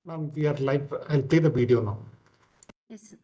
Ma'am, we are live. I'll play the video now. Yes, sir.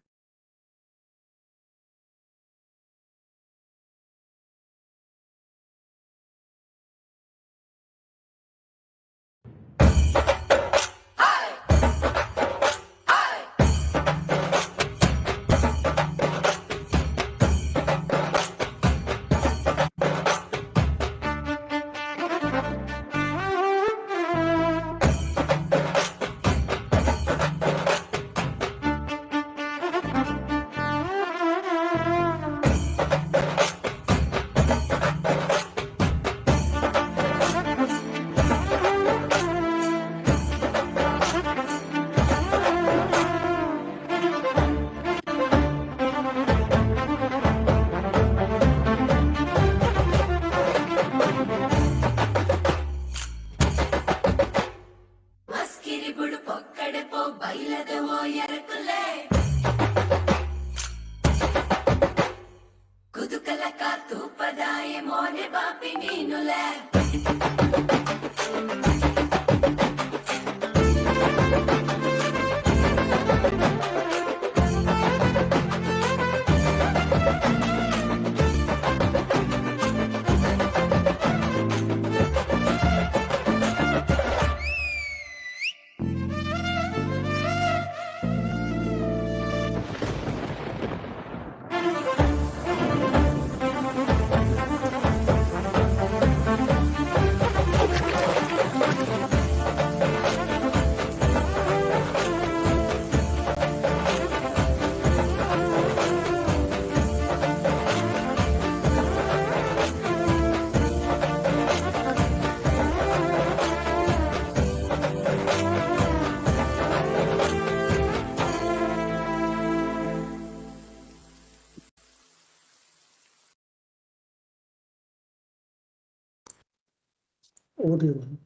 Over to you, ma'am.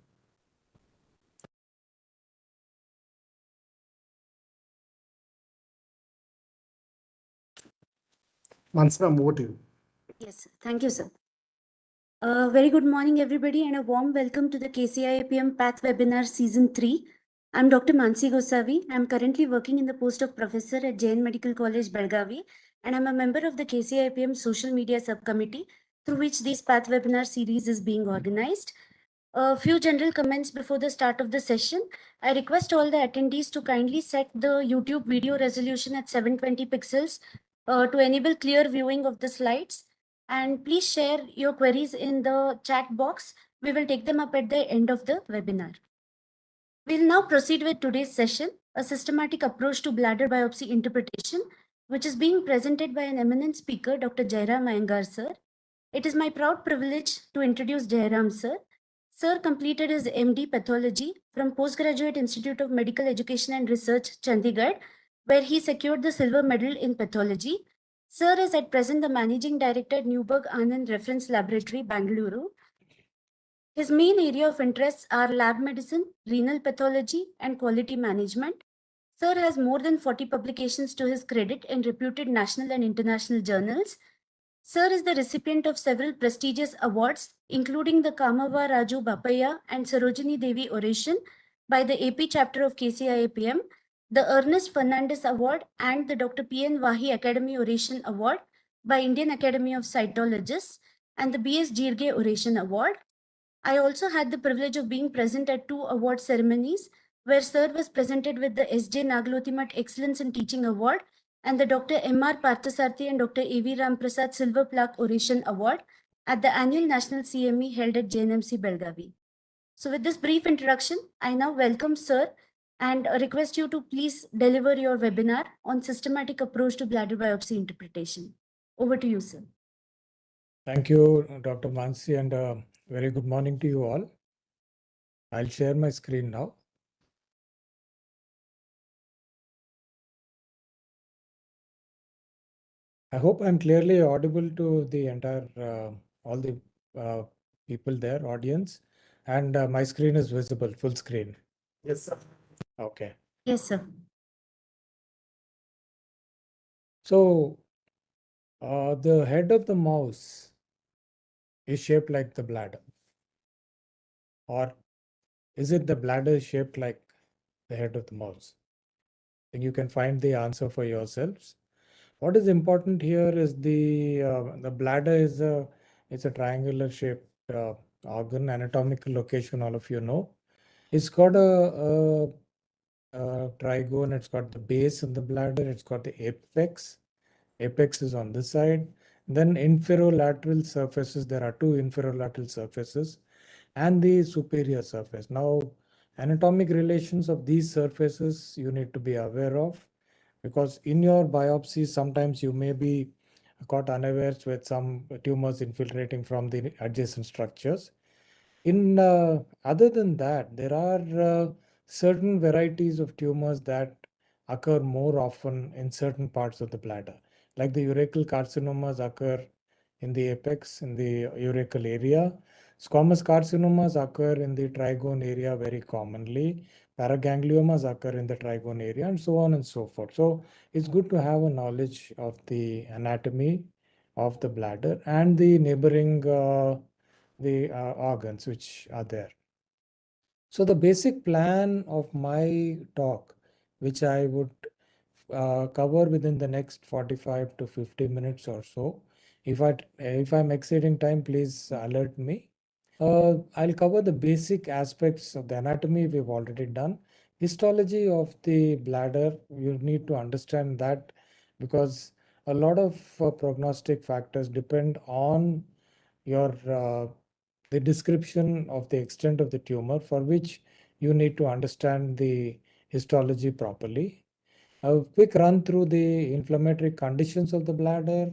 Mansi, ma'am, over to you. Yes, sir. Thank you, sir. Very good morning, everybody, and a warm welcome to the KCIAPM Path Webinar Season 3. I'm Dr. Mansi Gosavi. I'm currently working in the post of professor at Jain Medical College, Belgavi, and I'm a member of the KCIAPM Social Media Subcommittee, through which this Path Webinar series is being organized. A few general comments before the start of the session. I request all the attendees to kindly set the YouTube video resolution at 720 pixels to enable clear viewing of the slides. And please share your queries in the chat box. We will take them up at the end of the webinar. We'll now proceed with today's session, a systematic approach to bladder biopsy interpretation, which is being presented by an eminent speaker, Dr. Jayaram Iyengar, sir. It is my proud privilege to introduce Jayaram, sir. Sir completed his MD Pathology from Postgraduate Institute of Medical Education and Research, Chandigarh, where he secured the silver medal in pathology. Sir is at present the Managing Director at Neuberg Anand Ref Laboratory, Bengaluru. His main area of interests are lab medicine, renal pathology, and quality management. Sir has more than 40 publications to his credit in reputed national and international journals. Sir is the recipient of several prestigious awards, including the Kamava Raju Bapaya and Sarojini Devi Oration by the AP chapter of KCIAPM, the Ernest Fernandez Award, and the Dr. P.N. Wahi Academy Oration Award by Indian Academy of Cytologists, and the B.S. Jirge Oration Award. I also had the privilege of being present at 2 award ceremonies, where Sir was presented with the S.J. Nagalotimat Excellence in Teaching Award and the Dr. M.R. Parthasarthi and Dr. A.V. Ramprasad Silver Plaque Oration Award at the annual National CME held at JNMC Belgavi. So with this brief introduction, I now welcome Sir and request you to please deliver your webinar on systematic approach to bladder biopsy interpretation. Over to you, sir. Thank you, Dr. Mansi, and very good morning to you all. I'll share my screen now. I hope I'm clearly audible to the entire, all the people there, audience, and my screen is visible, full screen. Yes, sir. Okay. Yes, sir. So the head of the mouse is shaped like the bladder, or is it the bladder shaped like the head of the mouse. And you can find the answer for yourselves. What is important here is the bladder is it's a triangular shaped organ, anatomical location, all of you know. It's got a trigone, it's got the base of the bladder, it's got the apex. Apex is on this side. Then inferolateral surfaces, there are two inferolateral surfaces and the superior surface. Now, anatomic relations of these surfaces you need to be aware of, because in your biopsy, sometimes you may be caught unawares with some tumors infiltrating from the adjacent structures. Other than that, there are certain varieties of tumors that occur more often in certain parts of the bladder, like the urachal carcinomas occur in the apex, in the urachal area. Squamous carcinomas occur in the trigone area very commonly. Paragangliomas occur in the trigone area, and so on and so forth. So it's good to have a knowledge of the anatomy of the bladder and the neighboring the organs which are there. So the basic plan of my talk, which I would cover within the next 45 to 50 minutes or so. If I'm exceeding time, please alert me. I'll cover the basic aspects of the anatomy we've already done. Histology of the bladder, you need to understand that, because a lot of prognostic factors depend on your the description of the extent of the tumor, for which you need to understand the histology properly. A quick run through the inflammatory conditions of the bladder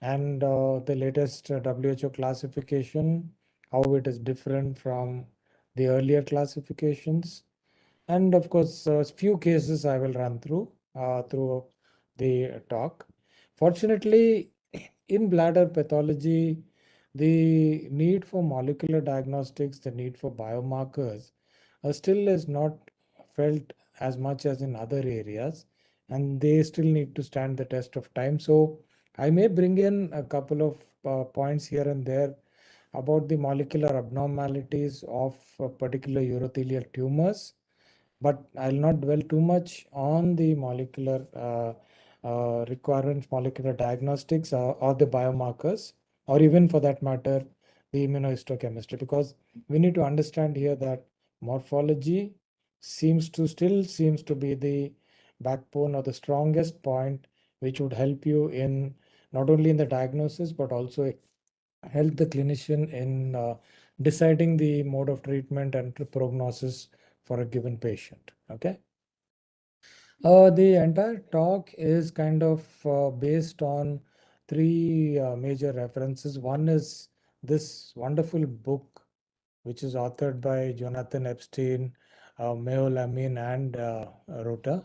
and the latest WHO classification, how it is different from the earlier classifications. And of course, a few cases I will run through the talk. Fortunately, in bladder pathology, the need for molecular diagnostics, the need for biomarkers, still is not felt as much as in other areas, and they still need to stand the test of time. So I may bring in a couple of points here and there about the molecular abnormalities of particular urothelial tumors, but I'll not dwell too much on the molecular requirements, molecular diagnostics, or the biomarkers, or even for that matter, the immunohistochemistry, because we need to understand here that morphology still seems to be the backbone or the strongest point, which would help you in not only in the diagnosis, but also help the clinician in deciding the mode of treatment and prognosis for a given patient. Okay. The entire talk is kind of based on three major references. One is this wonderful book, which is authored by Jonathan Epstein, Meo Lamin, and Rota.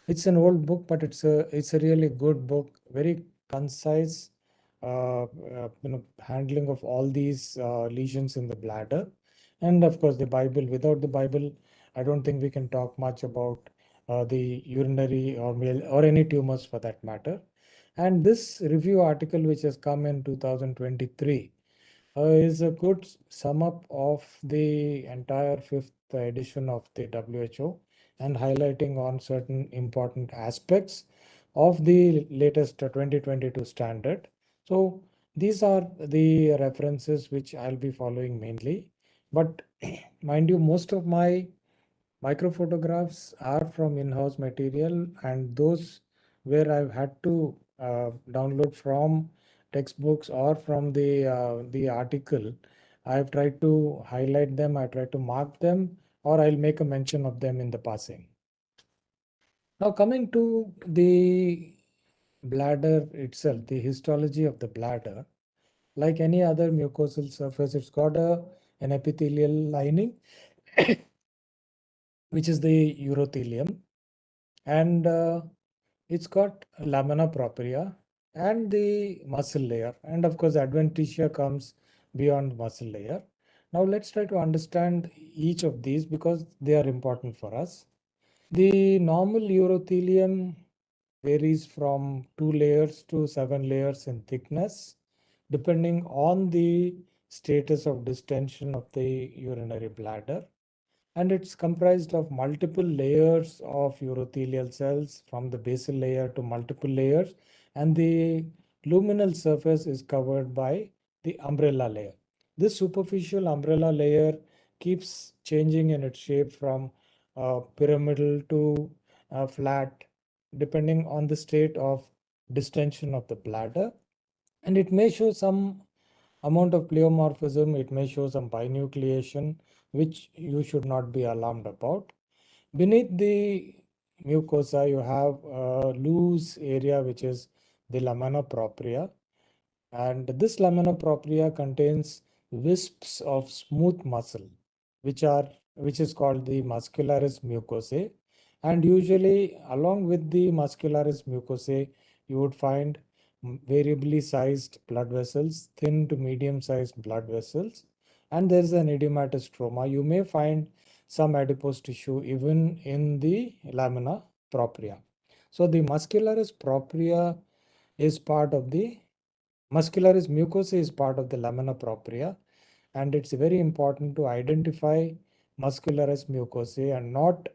It's an old book, but it's a really good book, very concise, handling of all these lesions in the bladder. And of course, the Bible. Without the Bible, I don't think we can talk much about the urinary or male or any tumors for that matter. And this review article, which has come in 2023, is a good sum up of the entire fifth edition of the WHO, and highlighting on certain important aspects of the latest 2022 standard. So these are the references which I'll be following mainly. But mind you, most of my microphotographs are from in-house material, and those where I've had to download from textbooks or from the article, I've tried to highlight them, I try to mark them, or I'll make a mention of them in the passing. Now coming to the bladder itself, the histology of the bladder, like any other mucosal surface, it's got an epithelial lining, which is the urothelium, and it's got lamina propria and the muscle layer, and of course adventitia comes beyond muscle layer. Now let's try to understand each of these, because they are important for us. The normal urothelium varies from 2 layers to 7 layers in thickness, depending on the status of distension of the urinary bladder. and it's comprised of multiple layers of urothelial cells from the basal layer to multiple layers, and the luminal surface is covered by the umbrella layer. This superficial umbrella layer keeps changing in its shape from pyramidal to flat, depending on the state of distension of the bladder. And it may show some amount of pleomorphism, it may show some binucleation, which you should not be alarmed about. Beneath the mucosa, you have a loose area, which is the lamina propria. And this lamina propria contains wisps of smooth muscle, which is called the muscularis mucosae. And usually, along with the muscularis mucosae, you would find variably sized blood vessels, thin to medium sized blood vessels, and there is an edematous stroma. You may find some adipose tissue even in the lamina propria. So the muscularis propria is part of the Muscularis mucosae is part of the lamina propria, and it's very important to identify muscularis mucosae and not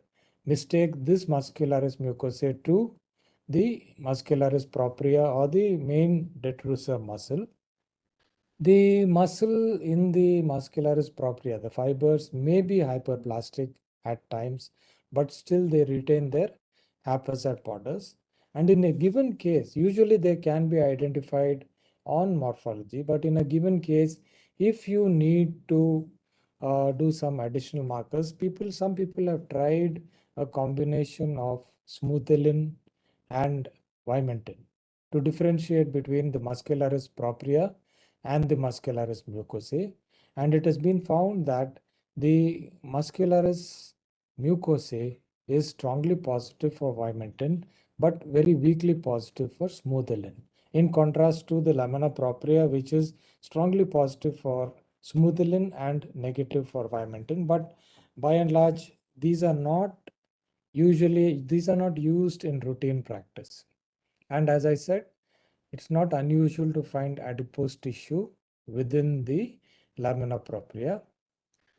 mistake this muscularis mucosae to the muscularis propria or the main detrusor muscle. The muscle in the muscularis propria, the fibers may be hyperplastic at times, but still they retain their haphazard borders. And in a given case, usually they can be identified on morphology, but in a given case, if you need to do some additional markers, some people have tried a combination of smoothilin and vimentin to differentiate between the muscularis propria and the muscularis mucosae, and it has been found that the muscularis mucosae is strongly positive for vimentin but very weakly positive for smoothilin, in contrast to the lamina propria, which is strongly positive for smoothilin and negative for vimentin. But by and large, these are not used in routine practice. And as I said, it's not unusual to find adipose tissue within the lamina propria.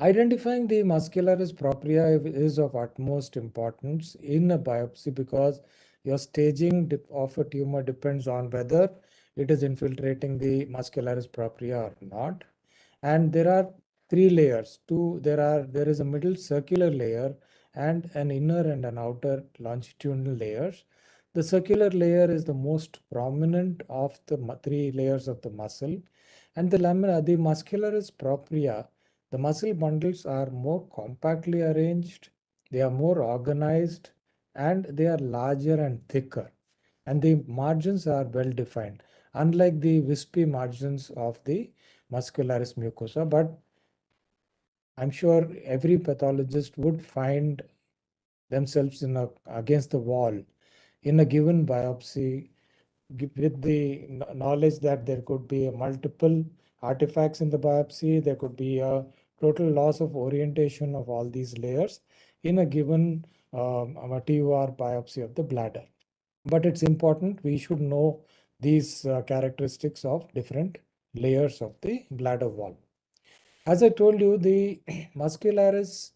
Identifying the muscularis propria is of utmost importance in a biopsy because your staging of a tumor depends on whether it is infiltrating the muscularis propria or not. And there are three layers. There is a middle circular layer and an inner and an outer longitudinal layers. The circular layer is the most prominent of the three layers of the muscle, and the muscularis propria, the muscle bundles are more compactly arranged, they are more organized, and they are larger and thicker, and the margins are well defined, unlike the wispy margins of the muscularis mucosa. But I'm sure every pathologist would find themselves against the wall in a given biopsy with the knowledge that there could be multiple artifacts in the biopsy, there could be a total loss of orientation of all these layers in a given TUR biopsy of the bladder. But it's important we should know these characteristics of different layers of the bladder wall. As I told you, the muscularis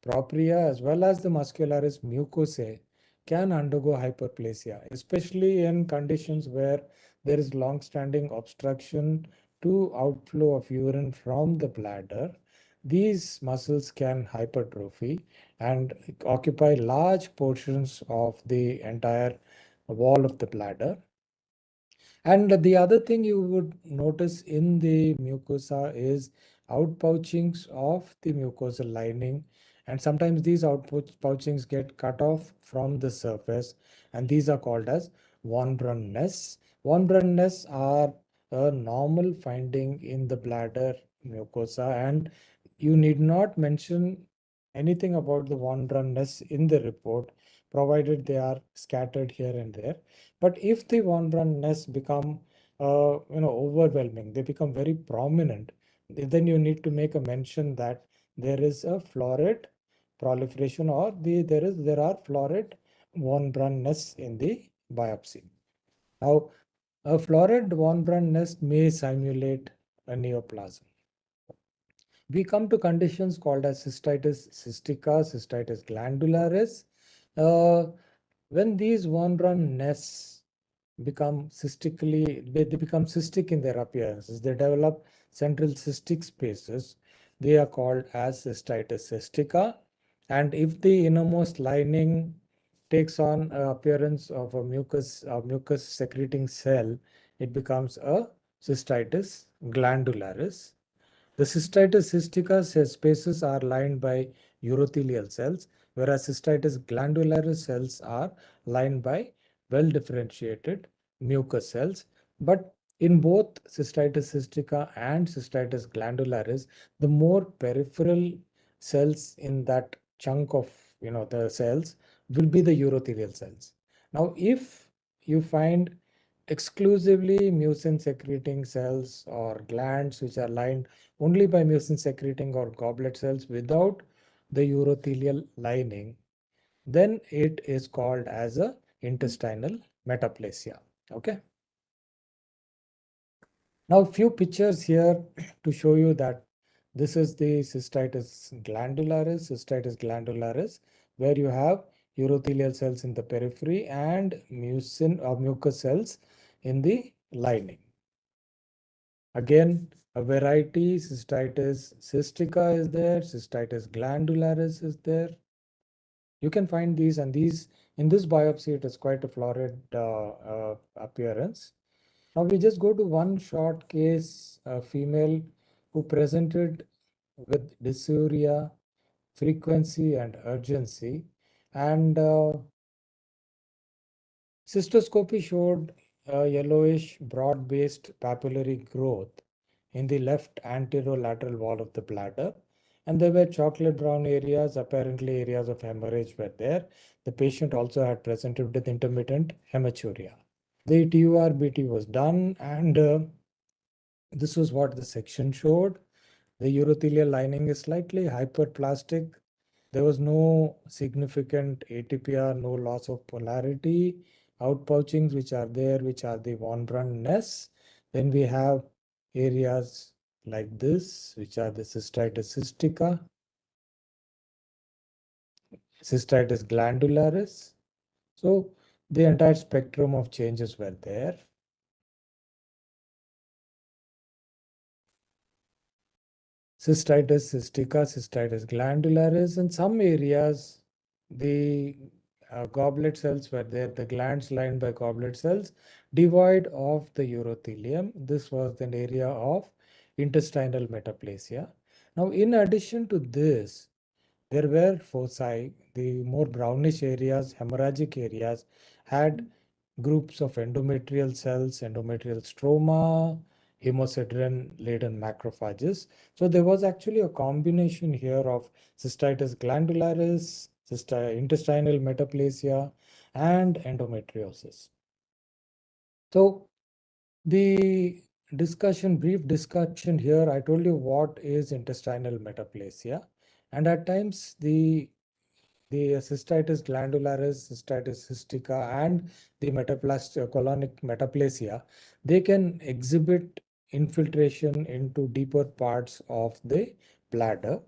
propria as well as the muscularis mucosae can undergo hyperplasia, especially in conditions where there is long-standing obstruction to outflow of urine from the bladder. These muscles can hypertrophy and occupy large portions of the entire wall of the bladder. And the other thing you would notice in the mucosa is outpouchings of the mucosal lining. And sometimes these outpouchings get cut off from the surface, and these are called as von Brunn nests. Von Brunn nests are a normal finding in the bladder mucosa, and you need not mention anything about the von Brunn nests in the report, provided they are scattered here and there. But if the von Brunn nests become overwhelming, they become very prominent, then you need to make a mention that there is a florid proliferation or there are florid von Brunn nests in the biopsy. Now, a florid von Brunn nest may simulate a neoplasm. we come to conditions called as cystitis cystica, cystitis glandularis. When these one-run nests become they become cystic in their appearances. They develop central cystic spaces. They are called as cystitis cystica. And if the innermost lining takes on appearance of a mucus secreting cell, it becomes a cystitis glandularis. The cystitis cystica spaces are lined by urothelial cells, whereas cystitis glandularis cells are lined by well-differentiated mucous cells. But in both cystitis cystica and cystitis glandularis, the more peripheral cells in that chunk of the cells will be the urothelial cells. Now, if you find exclusively mucin secreting cells or glands which are lined only by mucin secreting or goblet cells without the urothelial lining, then it is called as a intestinal metaplasia. Okay. Now, a few pictures here to show you that this is the cystitis glandularis, where you have urothelial cells in the periphery and mucin or mucus cells in the lining. Again, a variety, cystitis cystica is there, cystitis glandularis is there. You can find these, and these in this biopsy, it is quite a florid appearance. Now we just go to one short case, a female who presented with dysuria, frequency and urgency, and cystoscopy showed a yellowish broad-based papillary growth in the left anterolateral wall of the bladder, and there were chocolate brown areas, apparently areas of hemorrhage were there. The patient also had presented with intermittent hematuria. The TURBT was done, and this was what the section showed. The urothelial lining is slightly hyperplastic. There was no significant ATPR, no loss of polarity. Outpouchings which are there, which are the von Brunn nests. Then we have areas like this, which are the cystitis cystica, cystitis glandularis. So the entire spectrum of changes were there. Cystitis cystica, cystitis glandularis. In some areas, the goblet cells were there, the glands lined by goblet cells, devoid of the urothelium. This was an area of intestinal metaplasia. Now, in addition to this, there were foci, the more brownish areas, hemorrhagic areas, had groups of endometrial cells, endometrial stroma, hemosiderin-laden macrophages. So there was actually a combination here of cystitis glandularis, intestinal metaplasia, and endometriosis. So the brief discussion here, I told you what is intestinal metaplasia. And at times the cystitis glandularis, cystitis cystica, and the colonic metaplasia, they can exhibit infiltration into deeper parts of the bladder.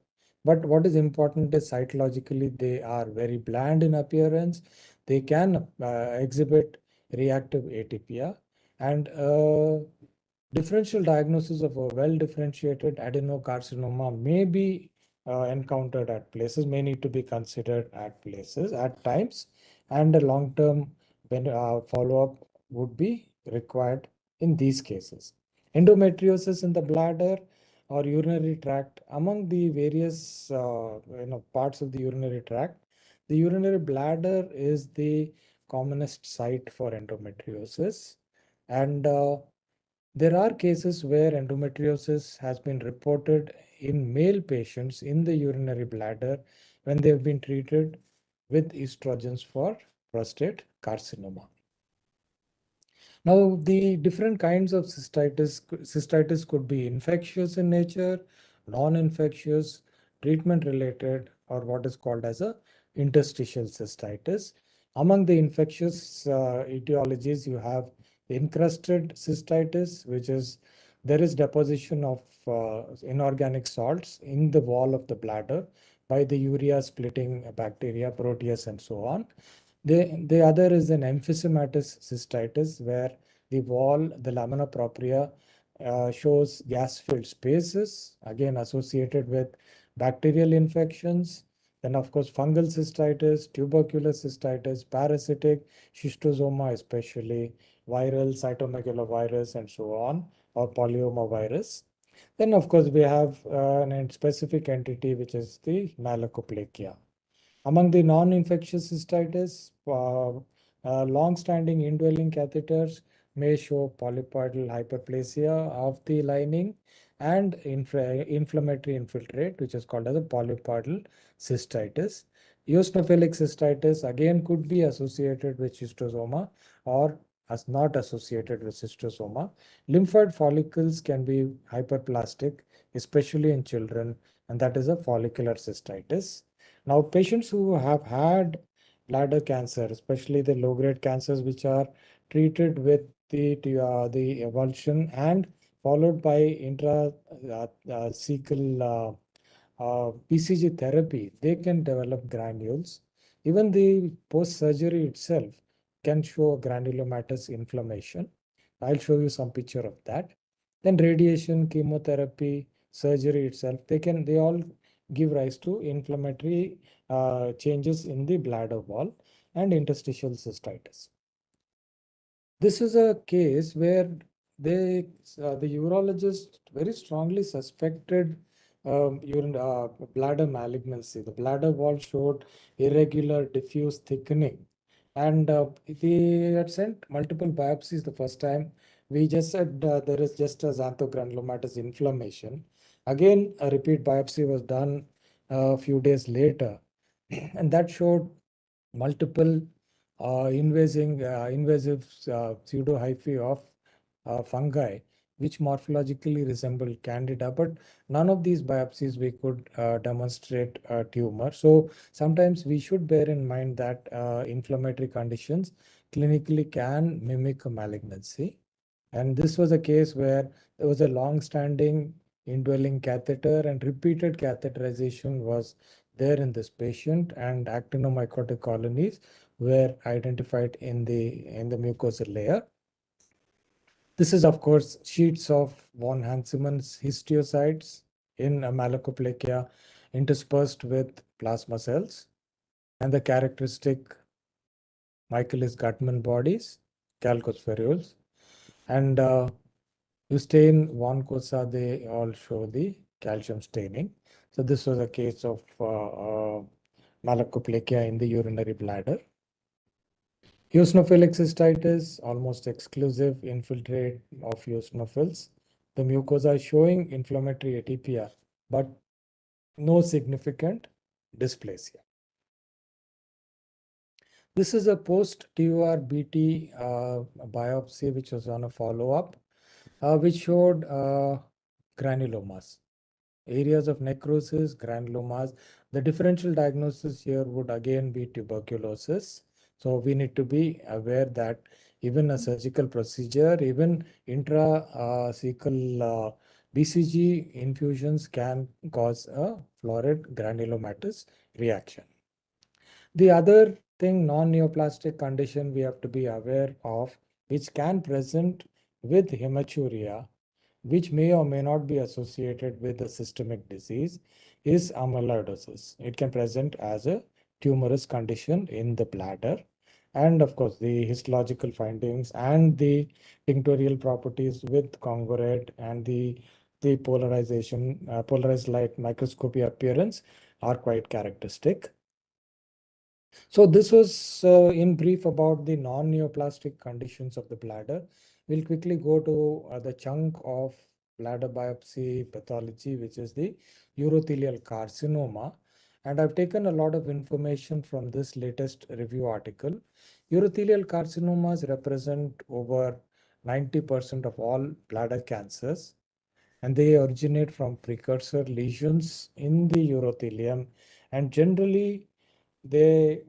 But what is important is cytologically, they are very bland in appearance. They can exhibit reactive atypia, and differential diagnosis of a well-differentiated adenocarcinoma may be encountered at places, may need to be considered at places at times, and a long-term follow-up would be required in these cases. Endometriosis in the bladder or urinary tract, among the various parts of the urinary tract, the urinary bladder is the commonest site for endometriosis, and there are cases where endometriosis has been reported in male patients in the urinary bladder when they have been treated with estrogens for prostate carcinoma. Now, the different kinds of cystitis could be infectious in nature, non-infectious, treatment-related, or what is called as a interstitial cystitis. Among the infectious etiologies, you have encrusted cystitis, which is there is deposition of inorganic salts in the wall of the bladder by the urea splitting bacteria, Proteus, and so on. The other is an emphysematous cystitis, where the wall, the lamina propria, shows gas-filled spaces, again associated with bacterial infections. Then, of course, fungal cystitis, tubercular cystitis, parasitic, schistosoma especially, viral, cytomegalovirus, and so on, or polyomavirus. Then, of course, we have an specific entity, which is the malacoplakia. Among the non-infectious cystitis, long-standing indwelling catheters may show polypoidal hyperplasia of the lining and inflammatory infiltrate, which is called as a polypoidal cystitis. Eosinophilic cystitis again could be associated with schistosoma or as not associated with schistosoma. Lymphoid follicles can be hyperplastic, especially in children, and that is a follicular cystitis. Now, patients who have had bladder cancer, especially the low-grade cancers, which are treated with the avulsion and followed by intracecal PCG therapy, they can develop granules. Even the post-surgery itself can show granulomatous inflammation. I'll show you some picture of that. Then radiation, chemotherapy, surgery itself, they all give rise to inflammatory changes in the bladder wall and interstitial cystitis. This is a case where the urologist very strongly suspected bladder malignancy. The bladder wall showed irregular diffuse thickening, and they had sent multiple biopsies the first time. We just said there is just a xanthogranulomatous inflammation. Again, a repeat biopsy was done a few days later, and that showed multiple invasive pseudohyphae of fungi, which morphologically resemble Candida, but none of these biopsies we could demonstrate a tumor. So sometimes we should bear in mind that inflammatory conditions clinically can mimic a malignancy. And this was a case where there was a long-standing indwelling catheter and repeated catheterization was there in this patient, and actinomycotic colonies were identified in the mucosal layer. This is, of course, sheets of von Hanseman's histiocytes in a malacoplakia interspersed with plasma cells, and the characteristic Michaelis-Guttman bodies, calcospherules, and you stain von Cosa, they all show the calcium staining. So this was a case of malacoplakia in the urinary bladder. Eosinophilic cystitis, almost exclusive infiltrate of eosinophils. The mucosa showing inflammatory atypia, but no significant dysplasia. This is a post-TUR-BT biopsy, which was on a follow-up, which showed granulomas. Areas of necrosis, granulomas. The differential diagnosis here would again be tuberculosis. So we need to be aware that even a surgical procedure, even intracecal BCG infusions can cause a florid granulomatous reaction. The other thing, non-neoplastic condition we have to be aware of, which can present with hematuria, which may or may not be associated with a systemic disease, is amyloidosis. It can present as a tumorous condition in the bladder. And of course, the histological findings and the tinctorial properties with congruent and the polarization, polarized light microscopy appearance are quite characteristic. So this was in brief about the non-neoplastic conditions of the bladder. We'll quickly go to the chunk of bladder biopsy pathology, which is the urothelial carcinoma. And I've taken a lot of information from this latest review article. Urothelial carcinomas represent over 90% of all bladder cancers, and they originate from precursor lesions in the urothelium, and generally the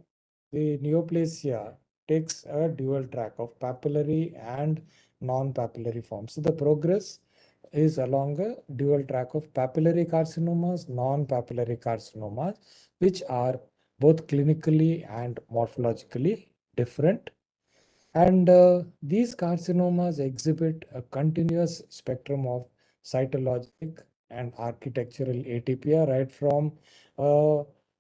neoplasia takes a dual track of papillary and non-papillary forms. So the progress is along a dual track of papillary carcinomas, non-papillary carcinomas, which are both clinically and morphologically different. And these carcinomas exhibit a continuous spectrum of cytologic and architectural atypia, right from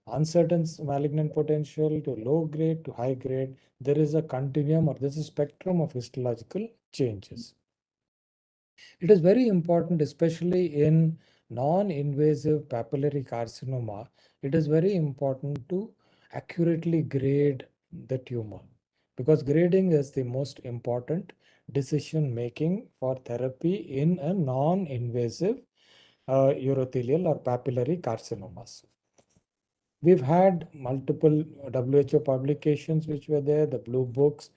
uncertain malignant potential to low grade to high grade. There is a continuum, or there's a spectrum of histological changes. It is very important, especially in non-invasive papillary carcinoma. It is very important to accurately grade the tumor, because grading is the most important decision making for therapy in a non-invasive urothelial or papillary carcinomas. We've had multiple WHO publications which were there, the blue books.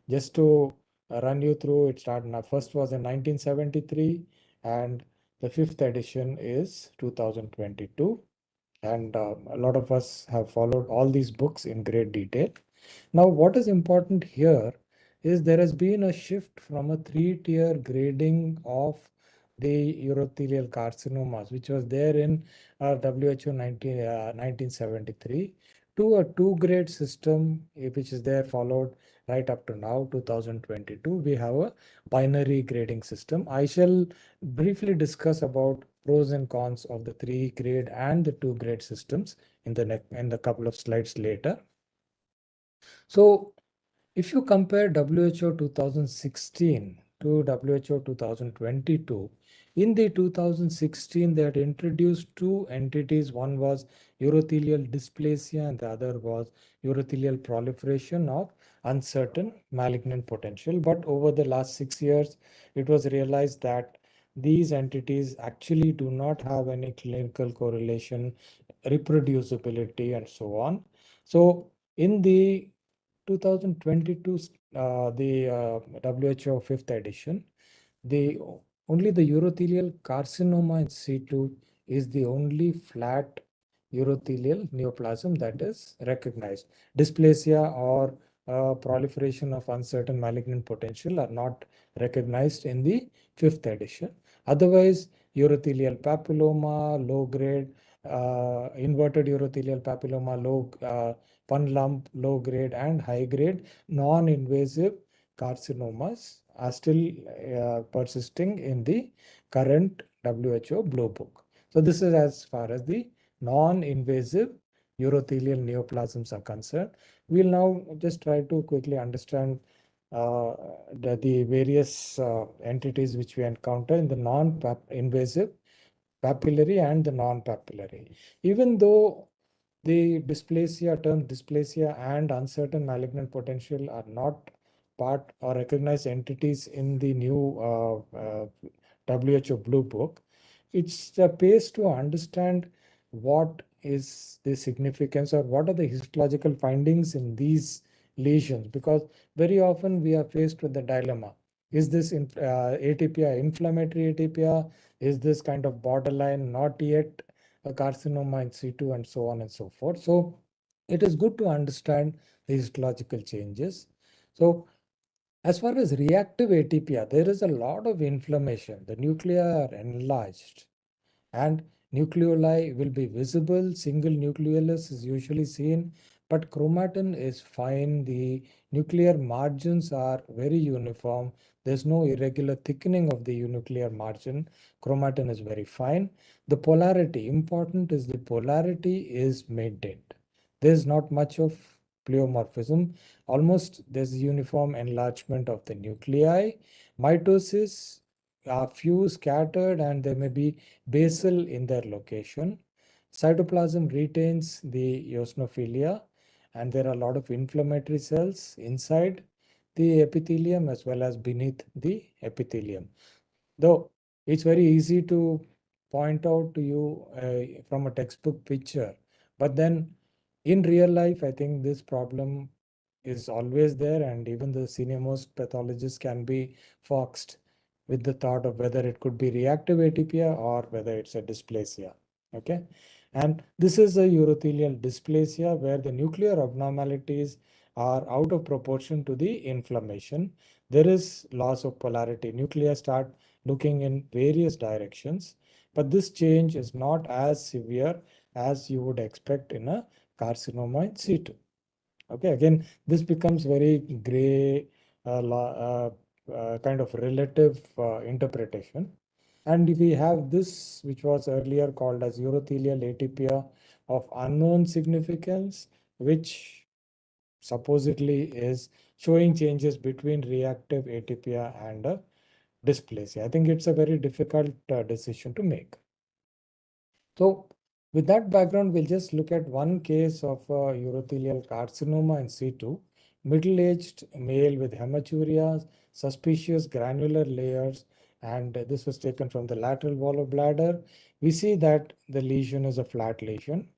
Just to run you through, it started. First was in 1973, and the fifth edition is 2022. And a lot of us have followed all these books in great detail. Now, what is important here is there has been a shift from a three-tier grading of the urothelial carcinomas, which was there in WHO 1973, to a two-grade system, which is there followed right up to now, 2022. We have a binary grading system. I shall briefly discuss about pros and cons of the three-grade and the two-grade systems in the couple of slides later. So if you compare WHO 2016 to WHO 2022, in the 2016, they had introduced two entities. One was urothelial dysplasia and the other was urothelial proliferation of uncertain malignant potential. But over the last 6 years, it was realized that these entities actually do not have any clinical correlation, reproducibility, and so on. So in the 2022, the WHO fifth edition, only the urothelial carcinoma in situ is the only flat urothelial neoplasm that is recognized. Dysplasia or proliferation of uncertain malignant potential are not recognized in the fifth edition. Otherwise, urothelial papilloma, low grade, inverted urothelial papilloma, one lump, low grade, and high grade non-invasive carcinomas are still persisting in the current WHO Blue Book. So this is as far as the non-invasive urothelial neoplasms are concerned. We'll now just try to quickly understand the various entities which we encounter in the non-invasive papillary and the non-papillary. Even though the terms dysplasia and uncertain malignant potential are not part or recognized entities in the new WHO Blue Book, it's a pace to understand what is the significance or what are the histological findings in these lesions, because very often we are faced with the dilemma. Is this atypia inflammatory atypia? Is this kind of borderline not yet a carcinoma in situ, and so on and so forth? So it is good to understand the histological changes. So as far as reactive atypia, there is a lot of inflammation. The nuclei are enlarged and nucleoli will be visible. Single nucleolus is usually seen, but chromatin is fine. The nuclear margins are very uniform. There's no irregular thickening of the nuclear margin. Chromatin is very fine. The polarity, important is the polarity is maintained. There's not much of pleomorphism. Almost there's uniform enlargement of the nuclei. Mitosis are few scattered and they may be basal in their location. Cytoplasm retains the eosinophilia, and there are a lot of inflammatory cells inside the epithelium as well as beneath the epithelium. Though it's very easy to point out to you from a textbook picture, but then in real life, I think this problem is always there, and even the senior-most pathologists can be foxed with the thought of whether it could be reactive atypia or whether it's a dysplasia. Okay, and this is a urothelial dysplasia where the nuclear abnormalities are out of proportion to the inflammation. There is loss of polarity. Nuclei start looking in various directions, but this change is not as severe as you would expect in a carcinoma in situ. Okay, again, this becomes very gray, kind of relative interpretation. And we have this, which was earlier called as urothelial atypia of unknown significance, which supposedly is showing changes between reactive atypia and dysplasia. I think it's a very difficult decision to make. So with that background, we'll just look at one case of urothelial carcinoma in situ, middle-aged male with hematuria, suspicious granular layers, and this was taken from the lateral wall of bladder. We see that the lesion is a flat lesion.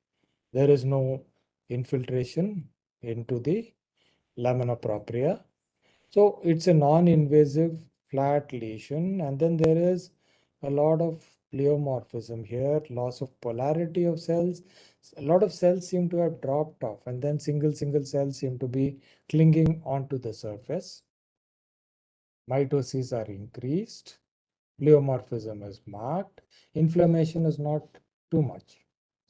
There is no infiltration into the lamina propria. So it's a non-invasive flat lesion, and then there is a lot of pleomorphism here, loss of polarity of cells. A lot of cells seem to have dropped off, and then single cells seem to be clinging onto the surface. Mitosis are increased. Pleomorphism is marked. Inflammation is not too much.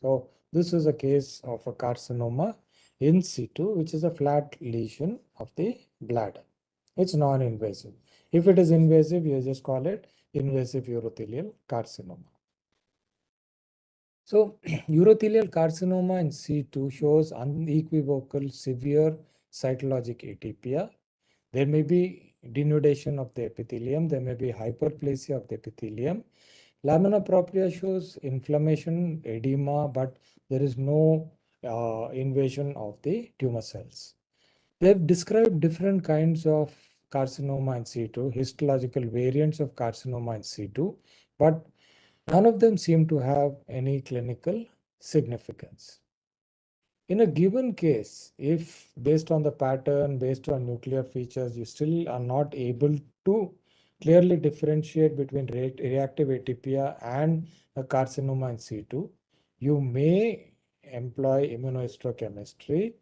So this is a case of a carcinoma in situ, which is a flat lesion of the bladder. It's non-invasive. If it is invasive, you just call it invasive urothelial carcinoma. So urothelial carcinoma in situ shows unequivocal severe cytologic atypia. There may be denudation of the epithelium. There may be hyperplasia of the epithelium. Lamina propria shows inflammation, edema, but there is no invasion of the tumor cells. They've described different kinds of carcinoma in situ, histological variants of carcinoma in situ, but none of them seem to have any clinical significance. In a given case, if based on the pattern, based on nuclear features, you still are not able to clearly differentiate between reactive atypia and a carcinoma in situ, you may employ immunohistochemistry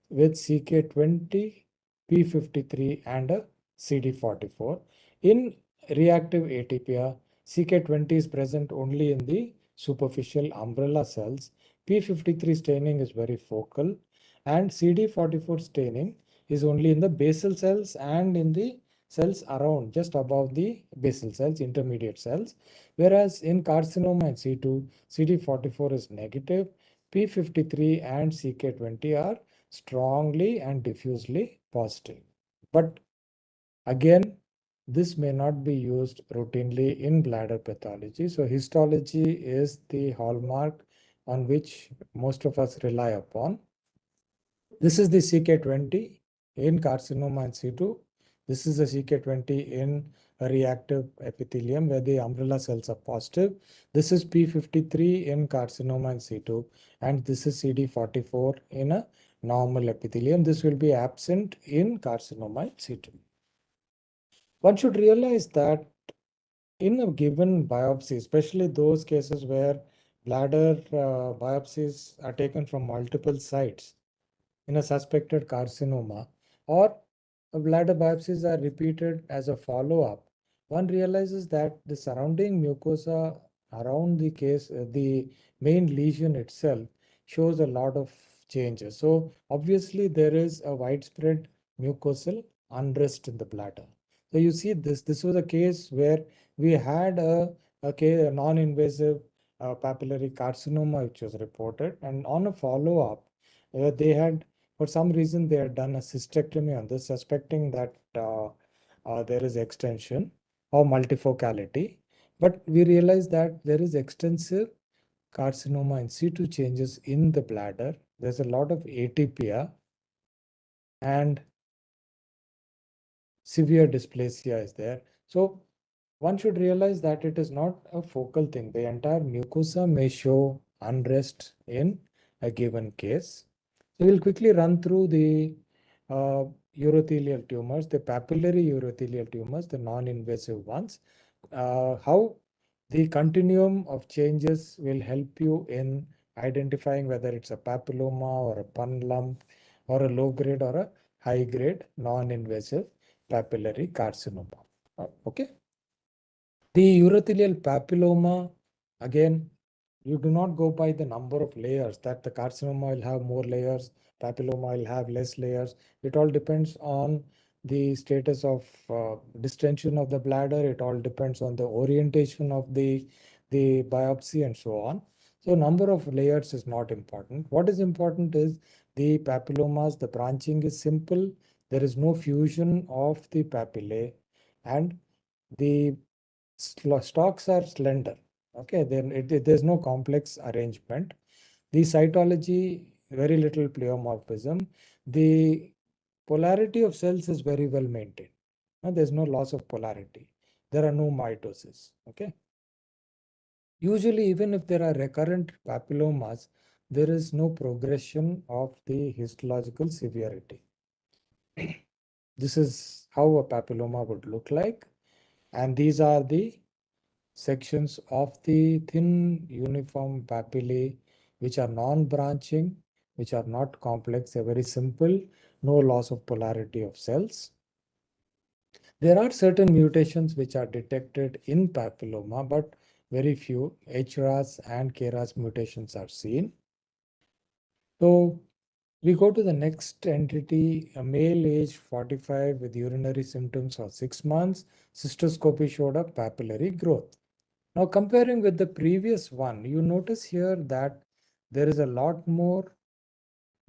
with CK20, P53, and a CD44. In reactive atypia, CK20 is present only in the superficial umbrella cells. P53 staining is very focal, and CD44 staining is only in the basal cells and in the cells around, just above the basal cells, intermediate cells. Whereas in carcinoma in situ, CD44 is negative, P53 and CK20 are strongly and diffusely positive. But again, this may not be used routinely in bladder pathology. So histology is the hallmark on which most of us rely upon. This is the CK20 in carcinoma in situ. This is the CK20 in a reactive epithelium where the umbrella cells are positive. This is P53 in carcinoma in situ, and this is CD44 in a normal epithelium. This will be absent in carcinoma in situ. One should realize that in a given biopsy, especially those cases where bladder biopsies are taken from multiple sites in a suspected carcinoma, or bladder biopsies are repeated as a follow-up, one realizes that the surrounding mucosa around the case, the main lesion itself, shows a lot of changes. So obviously there is a widespread mucosal unrest in the bladder. So you see this was a case where we had a non-invasive papillary carcinoma which was reported, and on a follow-up, they had, for some reason, they had done a cystectomy on this, suspecting that there is extension or multifocality. But we realized that there is extensive carcinoma in situ changes in the bladder. There's a lot of atypia, and severe dysplasia is there. So one should realize that it is not a focal thing. The entire mucosa may show unrest in a given case. So we'll quickly run through the urothelial tumors, the papillary urothelial tumors, the non-invasive ones, how the continuum of changes will help you in identifying whether it's a papilloma or a pun lump or a low-grade or a high-grade non-invasive papillary carcinoma. Okay. The urothelial papilloma, again, you do not go by the number of layers, that the carcinoma will have more layers, papilloma will have less layers. It all depends on the status of distension of the bladder. It all depends on the orientation of the biopsy and so on. So number of layers is not important. What is important is the papillomas, the branching is simple. There is no fusion of the papillae, and the stalks are slender. Okay, then there's no complex arrangement. The cytology, very little pleomorphism. The polarity of cells is very well maintained. There's no loss of polarity. There are no mitosis. Okay. Usually, even if there are recurrent papillomas, there is no progression of the histological severity. This is how a papilloma would look like. And these are the sections of the thin uniform papillae, which are non-branching, which are not complex, they're very simple, no loss of polarity of cells. There are certain mutations which are detected in papilloma, but very few. HRAS and KRAS mutations are seen. So we go to the next entity, a male aged 45 with urinary symptoms for 6 months. Cystoscopy showed a papillary growth. Now comparing with the previous one, you notice here that there is a lot more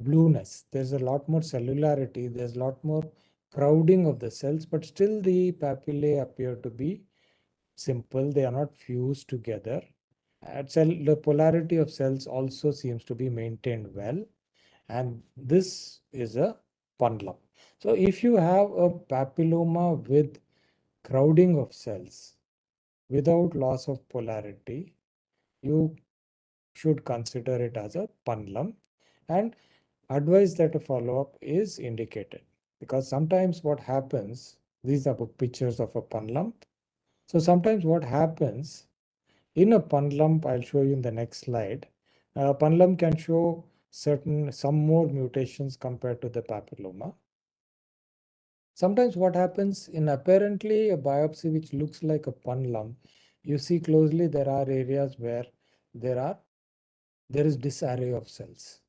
blueness. There's a lot more cellularity. There's a lot more crowding of the cells, but still the papillae appear to be simple. They are not fused together. The polarity of cells also seems to be maintained well. And this is a pundlum. So if you have a papilloma with crowding of cells without loss of polarity, you should consider it as a pundlum and advise that a follow-up is indicated. Because sometimes what happens, these are pictures of a pundlum. So sometimes what happens in a pundlum, I'll show you in the next slide, pundlum can show some more mutations compared to the papilloma. Sometimes what happens in apparently a biopsy which looks like a pundlum, you see closely there are areas where there is disarray of cells.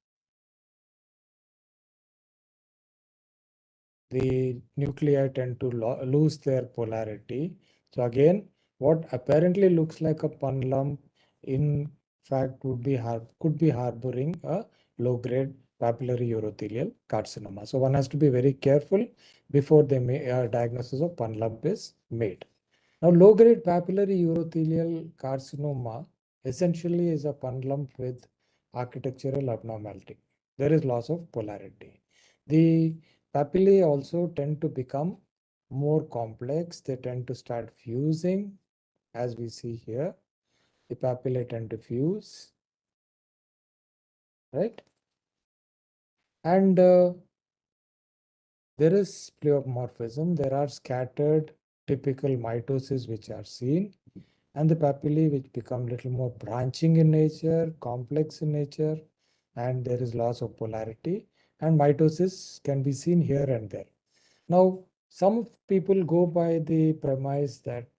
The nuclei tend to lose their polarity. So again, what apparently looks like a pundlum, in fact, could be harboring a low-grade papillary urothelial carcinoma. So one has to be very careful before diagnosis of pundlum is made. Now, low-grade papillary urothelial carcinoma essentially is a pundlum with architectural abnormality. There is loss of polarity. The papillae also tend to become more complex. They tend to start fusing, as we see here. The papillae tend to fuse, right? And there is pleomorphism. There are scattered typical mitosis which are seen, and the papillae which become little more branching in nature, complex in nature, and there is loss of polarity, and mitosis can be seen here and there. Now, some people go by the premise that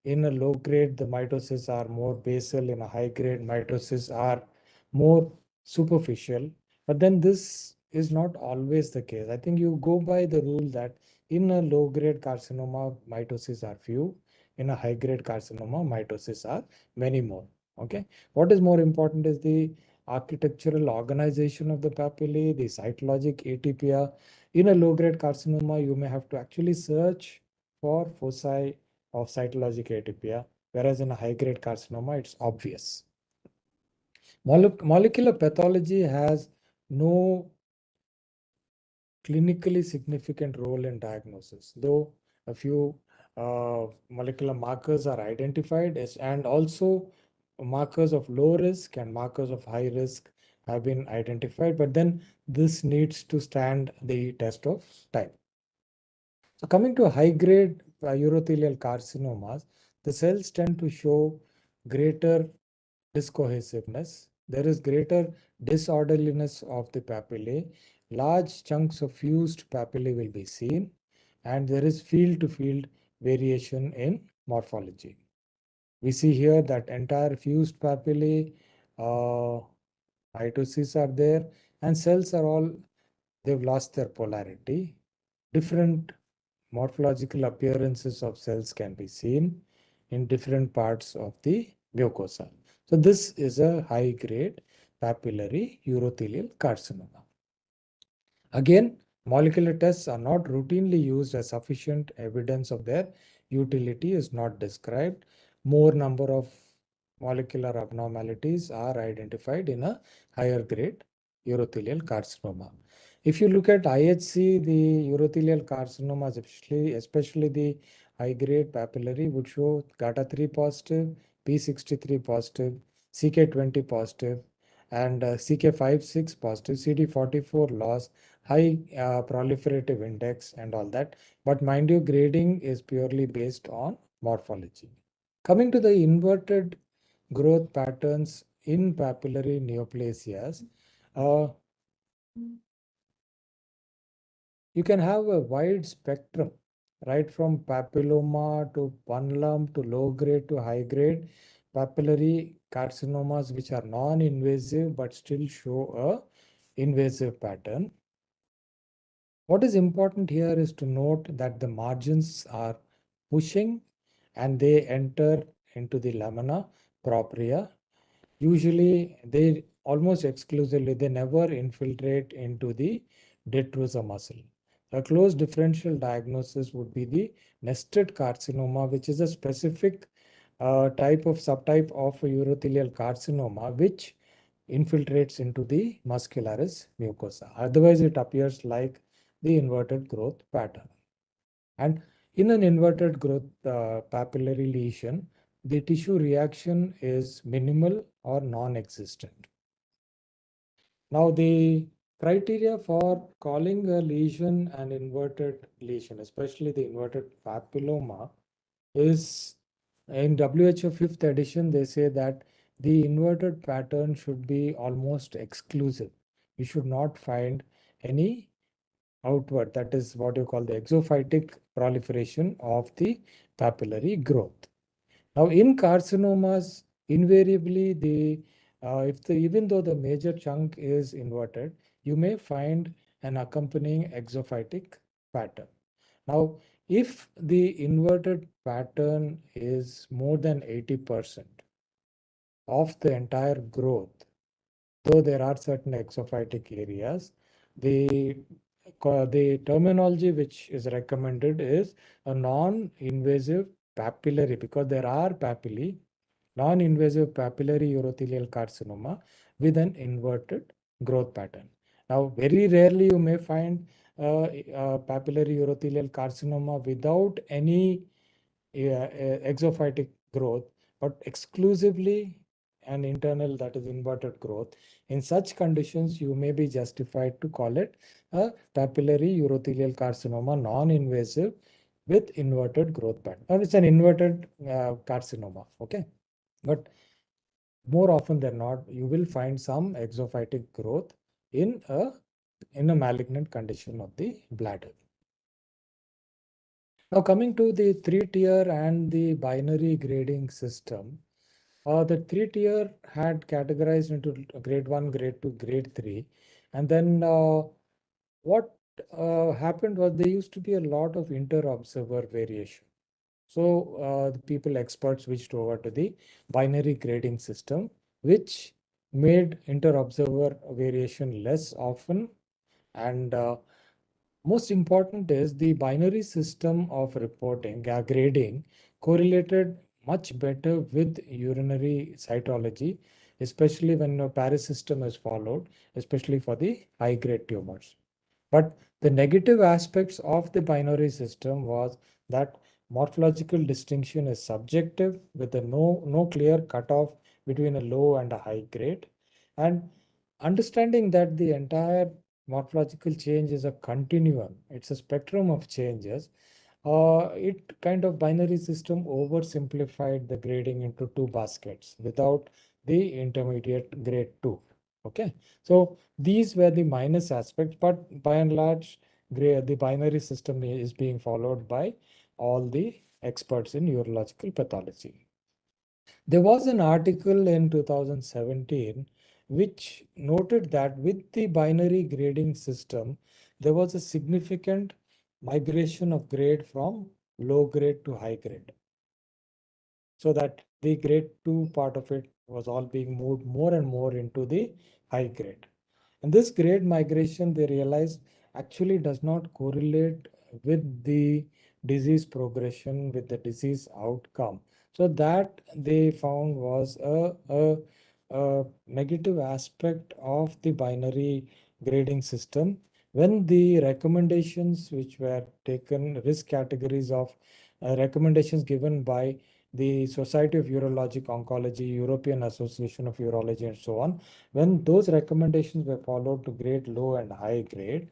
in a low grade, the mitosis are more basal, in a high grade, mitosis are more superficial. But then this is not always the case. I think you go by the rule that in a low grade carcinoma, mitosis are few. In a high grade carcinoma, mitosis are many more. Okay. What is more important is the architectural organization of the papillae, the cytologic atypia. In a low grade carcinoma, you may have to actually search for foci of cytologic atypia, whereas in a high-grade carcinoma, it's obvious. Molecular pathology has no clinically significant role in diagnosis, though a few molecular markers are identified and also markers of low risk and markers of high risk have been identified, but then this needs to stand the test of time. So coming to high-grade urothelial carcinomas, the cells tend to show greater discohesiveness. There is greater disorderliness of the papillae. Large chunks of fused papillae will be seen, and there is field-to-field variation in morphology. We see here that entire fused papillae, mitosis are there, and cells are all, they've lost their polarity. Different morphological appearances of cells can be seen in different parts of the mucosa. So this is a high-grade papillary urothelial carcinoma. Again, molecular tests are not routinely used as sufficient evidence of their utility is not described. More number of molecular abnormalities are identified in a higher grade urothelial carcinoma. If you look at IHC, the urothelial carcinomas, especially the high-grade papillary, would show GATA3 positive, P63 positive, CK20 positive, and CK56 positive, CD44 loss, high proliferative index, and all that. But mind you, grading is purely based on morphology. Coming to the inverted growth patterns in papillary neoplasias, you can have a wide spectrum, right from papilloma to punlum to low grade to high grade papillary carcinomas, which are non-invasive but still show a invasive pattern. What is important here is to note that the margins are pushing and they enter into the lamina propria. Usually, they almost exclusively, they never infiltrate into the detrusor muscle. A close differential diagnosis would be the nested carcinoma, which is a specific subtype of urothelial carcinoma, which infiltrates into the muscularis mucosa. Otherwise, it appears like the inverted growth pattern. And in an inverted growth papillary lesion, the tissue reaction is minimal or non-existent. Now, the criteria for calling a lesion an inverted lesion, especially the inverted papilloma, is in WHO 5th edition, they say that the inverted pattern should be almost exclusive. You should not find any outward, that is what you call the exophytic proliferation of the papillary growth. Now, in carcinomas, invariably, even though the major chunk is inverted, you may find an accompanying exophytic pattern. Now, if the inverted pattern is more than 80% of the entire growth, though there are certain exophytic areas, the terminology which is recommended is a non-invasive papillary, because there are papillae, non-invasive papillary urothelial carcinoma with an inverted growth pattern. Now, very rarely you may find papillary urothelial carcinoma without any exophytic growth, but exclusively an internal, that is inverted growth. In such conditions, you may be justified to call it a papillary urothelial carcinoma, non-invasive with inverted growth pattern. Or it's an inverted carcinoma, okay? But more often than not, you will find some exophytic growth in a malignant condition of the bladder. Now, coming to the 3-tier and the binary grading system, the 3-tier had categorized into grade 1, grade 2, grade 3. And then what happened was there used to be a lot of inter-observer variation. So the people, experts, switched over to the binary grading system, which made inter-observer variation less often. And most important is the binary system of reporting, grading, correlated much better with urinary cytology, especially when a Paris system is followed, especially for the high-grade tumors. But the negative aspects of the binary system was that morphological distinction is subjective with no clear cutoff between a low and a high grade. And understanding that the entire morphological change is a continuum, it's a spectrum of changes, it kind of binary system oversimplified the grading into 2 baskets without the intermediate grade 2. Okay, so these were the minus aspects, but by and large, the binary system is being followed by all the experts in urological pathology. There was an article in 2017 which noted that with the binary grading system, there was a significant migration of grade from low grade to high grade. So that the grade 2 part of it was all being moved more and more into the high grade. And this grade migration, they realized, actually does not correlate with the disease progression, with the disease outcome. So that they found was a negative aspect of the binary grading system, when the recommendations which were taken, risk categories of recommendations given by the Society of Urologic Oncology, European Association of Urology, and so on, when those recommendations were followed to grade low and high grade,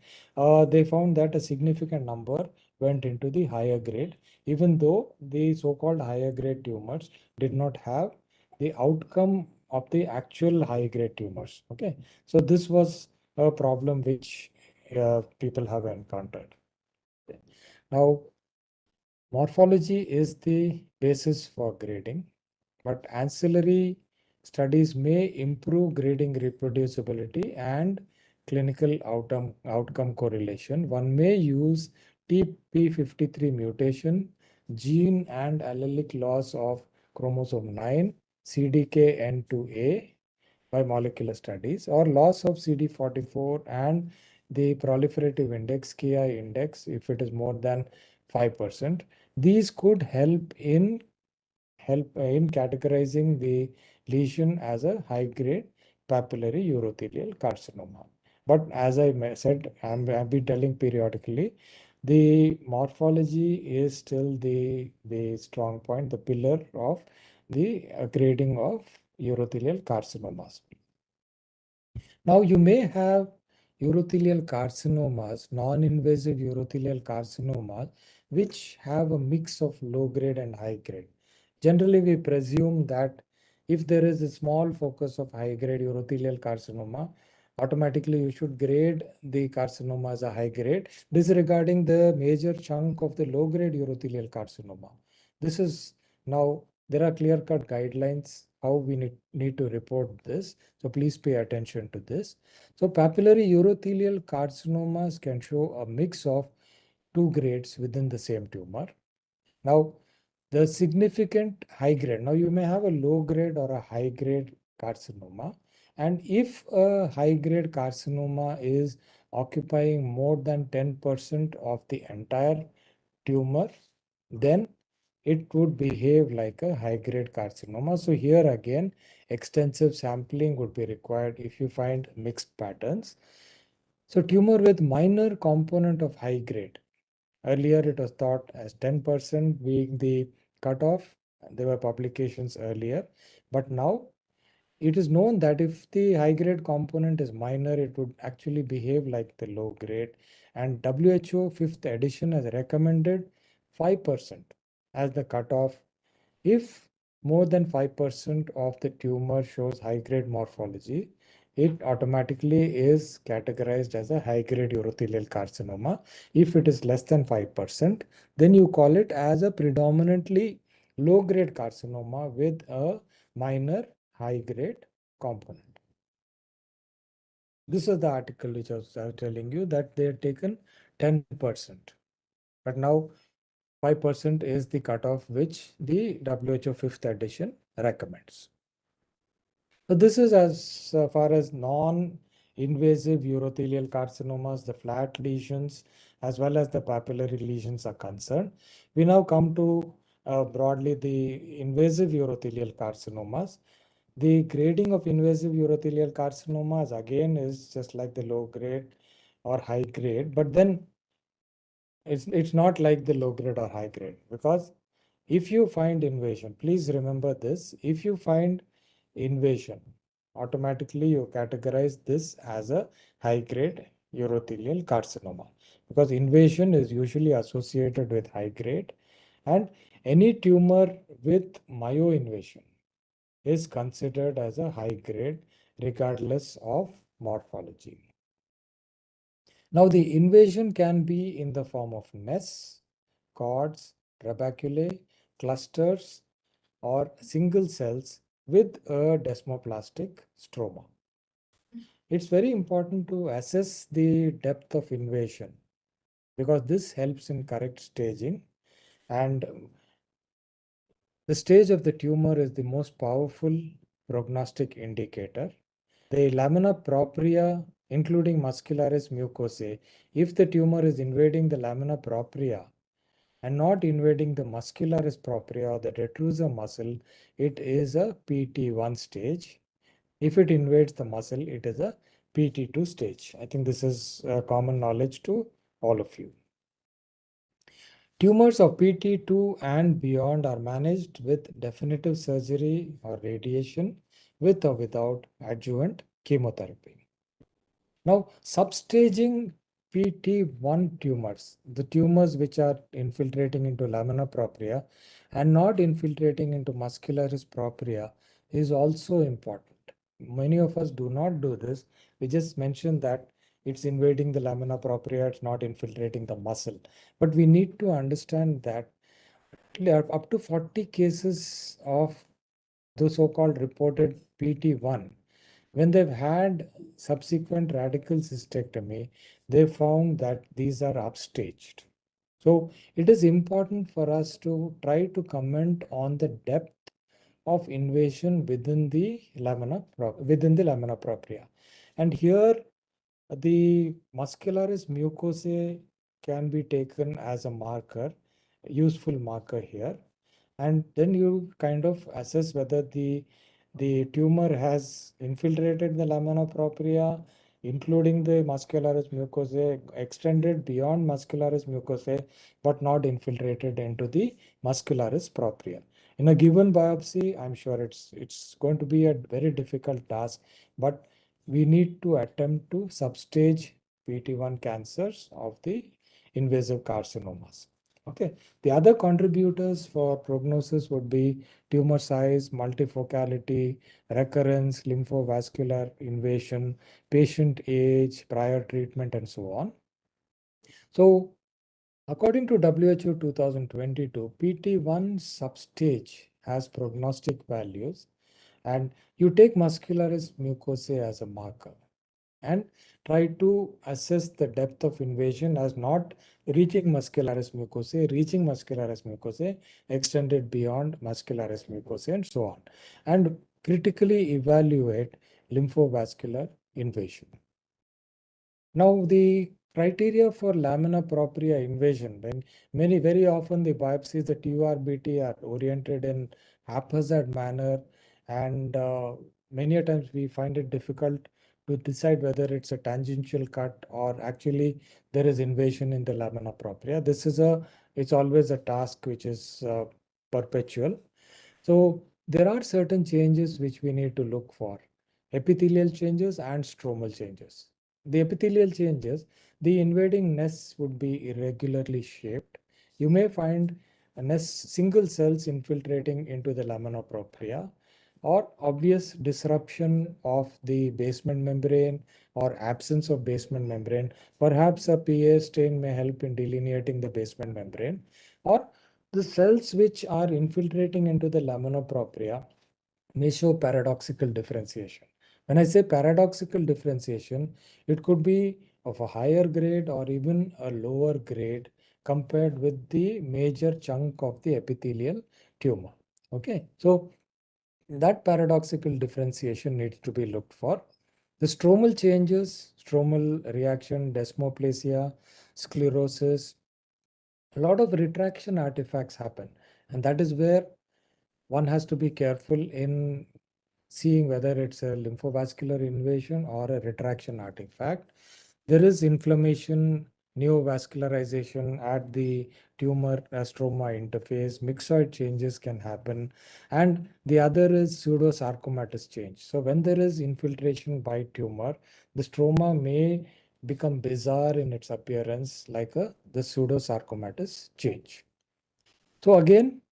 they found that a significant number went into the higher grade, even though the so-called higher grade tumors did not have the outcome of the actual high grade tumors. Okay, so this was a problem which people have encountered. Now, morphology is the basis for grading, but ancillary studies may improve grading reproducibility and clinical outcome correlation. One may use TP53 mutation, gene and allelic loss of chromosome 9, CDKN2A by molecular studies, or loss of CD44 and the proliferative index, KI index, if it is more than 5%. These could help in categorizing the lesion as a high-grade papillary urothelial carcinoma. But as I said, I've been telling periodically, the morphology is still the strong point, the pillar of the grading of urothelial carcinomas. Now you may have urothelial carcinomas, non-invasive urothelial carcinomas, which have a mix of low grade and high grade. Generally, we presume that if there is a small focus of high grade urothelial carcinoma, automatically you should grade the carcinoma as a high grade, disregarding the major chunk of the low grade urothelial carcinoma. This is now, there are clear-cut guidelines how we need to report this. So please pay attention to this. So papillary urothelial carcinomas can show a mix of two grades within the same tumor. Now, the significant high grade. Now, you may have a low grade or a high grade carcinoma. And if a high grade carcinoma is occupying more than 10% of the entire tumor, then it would behave like a high grade carcinoma. So here again, extensive sampling would be required if you find mixed patterns. So tumor with minor component of high grade. Earlier it was thought as 10% being the cutoff. There were publications earlier, but now it is known that if the high grade component is minor, it would actually behave like the low grade. And WHO 5th edition has recommended 5% as the cutoff. If more than 5% of the tumor shows high grade morphology, it automatically is categorized as a high grade urothelial carcinoma. If it is less than 5%, then you call it as a predominantly low grade carcinoma with a minor high grade component. This is the article which I was telling you that they had taken 10%. But now 5% is the cutoff which the WHO 5th edition recommends. So this is as far as non-invasive urothelial carcinomas, the flat lesions, as well as the papillary lesions are concerned. We now come to broadly the invasive urothelial carcinomas. The grading of invasive urothelial carcinomas again is just like the low grade or high grade, but then it's not like the low grade or high grade, because if you find invasion, please remember this, if you find invasion, automatically you categorize this as a high grade urothelial carcinoma, because invasion is usually associated with high grade, and any tumor with myoinvasion is considered as a high grade regardless of morphology. Now the invasion can be in the form of nests, cords, trabeculae, clusters, or single cells with a desmoplastic stroma. It's very important to assess the depth of invasion because this helps in correct staging, and the stage of the tumor is the most powerful prognostic indicator. The lamina propria, including muscularis mucosae, if the tumor is invading the lamina propria and not invading the muscularis propria or the detrusor muscle, it is a PT1 stage. If it invades the muscle, it is a PT2 stage. I think this is common knowledge to all of you. Tumors of PT2 and beyond are managed with definitive surgery or radiation with or without adjuvant chemotherapy. Now, substaging PT1 tumors, the tumors which are infiltrating into lamina propria and not infiltrating into muscularis propria, is also important. Many of us do not do this. We just mentioned that it's invading the lamina propria, it's not infiltrating the muscle. But we need to understand that up to 40 cases of the so-called reported PT1, when they've had subsequent radical cystectomy, they found that these are upstaged. So it is important for us to try to comment on the depth of invasion within the lamina propria. And here the muscularis mucosae can be taken as a marker, useful marker here. And then you kind of assess whether the tumor has infiltrated the lamina propria, including the muscularis mucosae, extended beyond muscularis mucosae, but not infiltrated into the muscularis propria. In a given biopsy, I'm sure it's going to be a very difficult task, but we need to attempt to substage PT1 cancers of the invasive carcinomas. Okay. The other contributors for prognosis would be tumor size, multifocality, recurrence, lymphovascular invasion, patient age, prior treatment, and so on. So, according to WHO 2022, PT1 substage has prognostic values, and you take muscularis mucosae as a marker and try to assess the depth of invasion as not reaching muscularis mucosae, extended beyond muscularis mucosae, and so on, and critically evaluate lymphovascular invasion. Now, the criteria for lamina propria invasion, when very often the biopsies, the TURBT, are oriented in haphazard manner, and many a times we find it difficult to decide whether it's a tangential cut or actually there is invasion in the lamina propria. It's always a task which is perpetual. So there are certain changes which we need to look for: epithelial changes and stromal changes. The epithelial changes, the invading nests would be irregularly shaped. You may find single cells infiltrating into the lamina propria, or obvious disruption of the basement membrane or absence of basement membrane. Perhaps a PA stain may help in delineating the basement membrane, or the cells which are infiltrating into the lamina propria may show paradoxical differentiation. When I say paradoxical differentiation, it could be of a higher grade or even a lower grade compared with the major chunk of the epithelial tumor. Okay, so that paradoxical differentiation needs to be looked for. The stromal changes, stromal reaction, desmoplasia, sclerosis, a lot of retraction artifacts happen, and that is where one has to be careful in seeing whether it's a lymphovascular invasion or a retraction artifact. There is inflammation, neovascularization at the tumor stroma interface, myxoid changes can happen, and the other is pseudosarcomatous change. So when there is infiltration by tumor, the stroma may become bizarre in its appearance, like the pseudosarcomatous change. So again,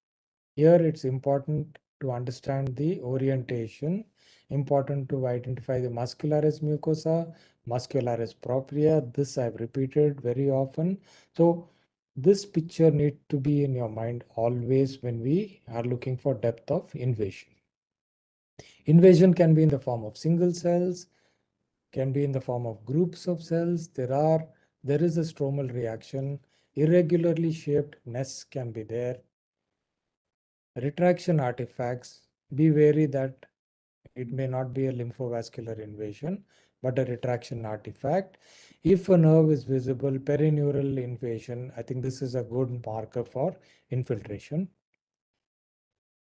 here it's important to understand the orientation, important to identify the muscularis mucosa, muscularis propria. This I've repeated very often. So this picture needs to be in your mind always when we are looking for depth of invasion. Invasion can be in the form of single cells, can be in the form of groups of cells. There is a stromal reaction. Irregularly shaped nests can be there. Retraction artifacts, be wary that it may not be a lymphovascular invasion, but a retraction artifact. If a nerve is visible, perineural invasion, I think this is a good marker for infiltration.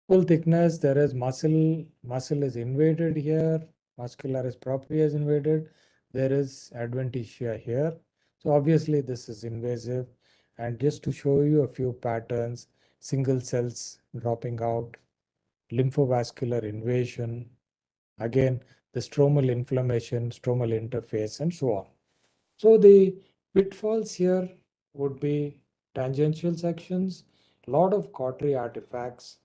Full thickness, there is muscle is invaded here, muscularis propria is invaded, there is adventitia here. So obviously this is invasive. And just to show you a few patterns, single cells dropping out, lymphovascular invasion, again, the stromal inflammation, stromal interface, and so on. So the pitfalls here would be tangential sections, a lot of cautery artifacts,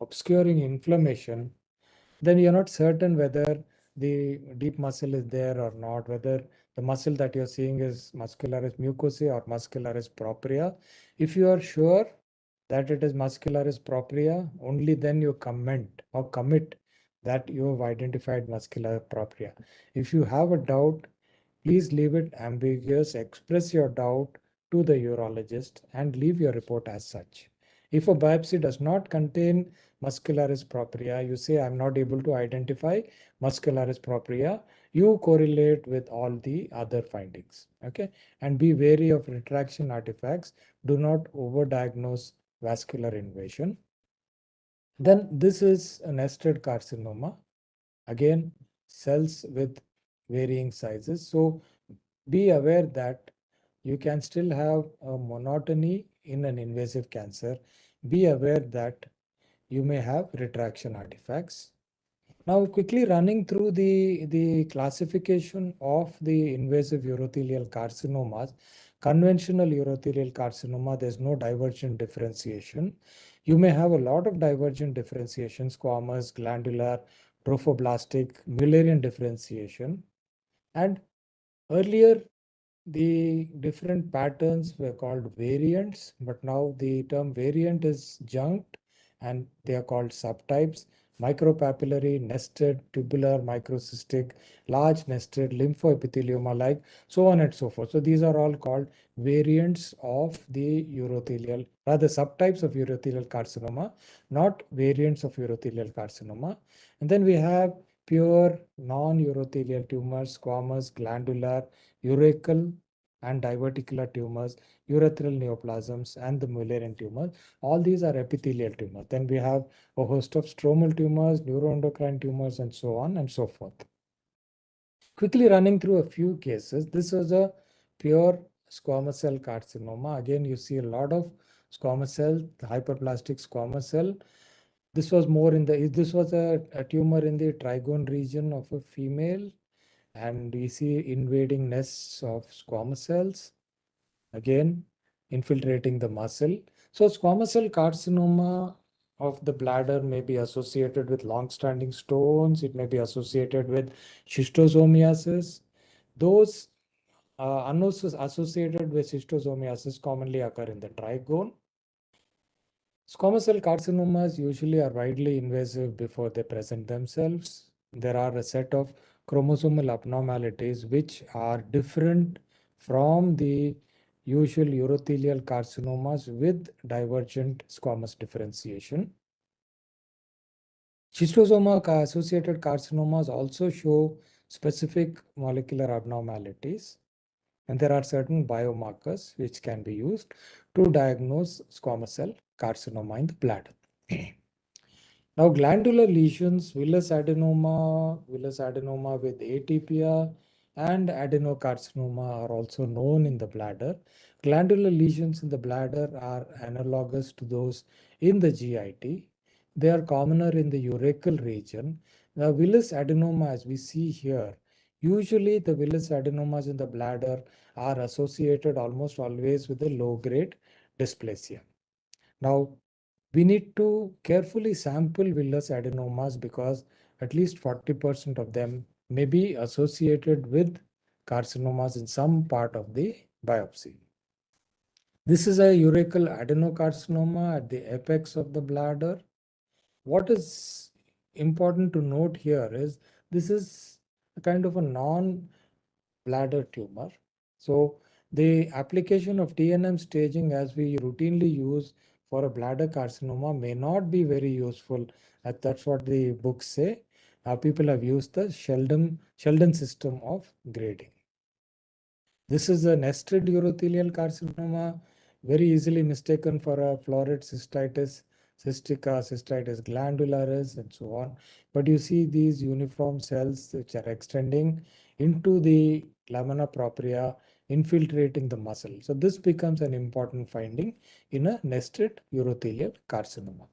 obscuring inflammation. Then you're not certain whether the deep muscle is there or not, whether the muscle that you're seeing is muscularis mucosae or muscularis propria. If you are sure that it is muscularis propria, only then you comment or commit that you have identified muscular propria. If you have a doubt, please leave it ambiguous, express your doubt to the urologist and leave your report as such. If a biopsy does not contain muscularis propria, you say, I'm not able to identify muscularis propria, you correlate with all the other findings, okay? And be wary of retraction artifacts. Do not overdiagnose vascular invasion. Then this is a nested carcinoma. Again, cells with varying sizes. So be aware that you can still have a monotony in an invasive cancer. Be aware that you may have retraction artifacts. Now, quickly running through the classification of the invasive urothelial carcinomas. Conventional urothelial carcinoma, there's no divergent differentiation. You may have a lot of divergent differentiation, squamous, glandular, trophoblastic, Mullerian differentiation. And earlier, the different patterns were called variants, but now the term variant is junked and they are called subtypes. Micropapillary, nested, tubular, microcystic, large nested, lymphoepithelioma like, so on and so forth. So these are all called variants of the urothelial, rather subtypes of urothelial carcinoma, not variants of urothelial carcinoma. And then we have pure non-urothelial tumors, squamous, glandular, urachal and diverticular tumors, urethral neoplasms, and the Mullerian tumors. All these are epithelial tumors. Then we have a host of stromal tumors, neuroendocrine tumors, and so on and so forth. Quickly running through a few cases. This was a pure squamous cell carcinoma. Again, you see a lot of squamous cell, hyperplastic squamous cell. This was a tumor in the trigone region of a female. And we see invading nests of squamous cells, again infiltrating the muscle. So squamous cell carcinoma of the bladder may be associated with long-standing stones. It may be associated with schistosomiasis. Those associated with schistosomiasis commonly occur in the trigone. Squamous cell carcinomas usually are widely invasive before they present themselves. There are a set of chromosomal abnormalities which are different from the usual urothelial carcinomas with divergent squamous differentiation. Schistosoma associated carcinomas also show specific molecular abnormalities. And there are certain biomarkers which can be used to diagnose squamous cell carcinoma in the bladder. Now, glandular lesions, villus adenoma with atypia, and adenocarcinoma are also known in the bladder. Glandular lesions in the bladder are analogous to those in the GIT. They are commoner in the urachal region. Now, villus adenoma, as we see here, usually the villus adenomas in the bladder are associated almost always with a low-grade dysplasia. Now, we need to carefully sample villus adenomas because at least 40% of them may be associated with carcinomas in some part of the biopsy. This is a urethral adenocarcinoma at the apex of the bladder. What is important to note here is this is a kind of a non-bladder tumor. So the application of TNM staging as we routinely use for a bladder carcinoma may not be very useful. That's what the books say. People have used the Sheldon system of grading. This is a nested urothelial carcinoma, very easily mistaken for a florid cystitis, cystica, cystitis glandularis, and so on. But you see these uniform cells which are extending into the lamina propria, infiltrating the muscle. So this becomes an important finding in a nested urothelial carcinoma.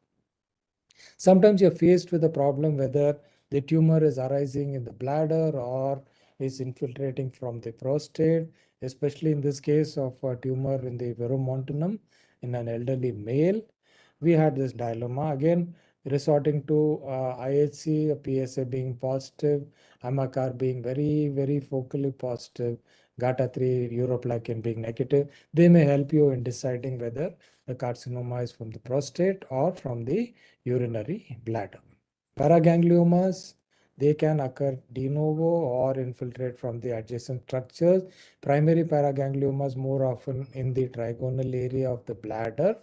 Sometimes you're faced with a problem whether the tumor is arising in the bladder or is infiltrating from the prostate, especially in this case of a tumor in the verumontanum in an elderly male. We had this dilemma again, resorting to IHC, a PSA being positive, AMACAR being very, very focally positive, GATA3 uroplakin being negative. They may help you in deciding whether the carcinoma is from the prostate or from the urinary bladder. Paragangliomas, they can occur de novo or infiltrate from the adjacent structures. Primary paragangliomas more often in the trigonal area of the bladder,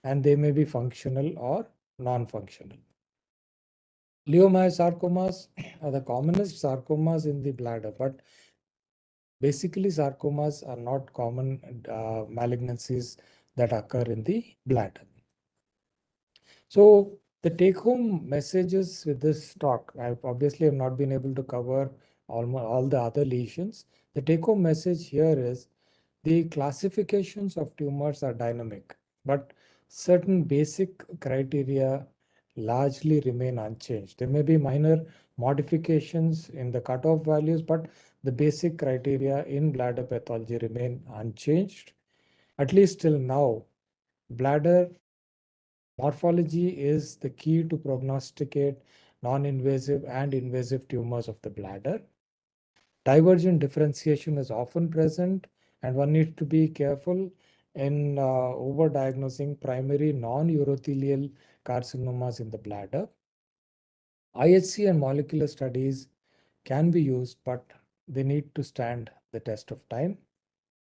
and they may be functional or non-functional. Leiomyosarcomas are the commonest sarcomas in the bladder, but basically sarcomas are not common malignancies that occur in the bladder. So the take-home messages with this talk, I obviously have not been able to cover all the other lesions. The take-home message here is the classifications of tumors are dynamic, but certain basic criteria largely remain unchanged. There may be minor modifications in the cutoff values, but the basic criteria in bladder pathology remain unchanged. At least till now, bladder morphology is the key to prognosticate non-invasive and invasive tumors of the bladder. Divergent differentiation is often present, and one needs to be careful in overdiagnosing primary non-urothelial carcinomas in the bladder. IHC and molecular studies can be used, but they need to stand the test of time.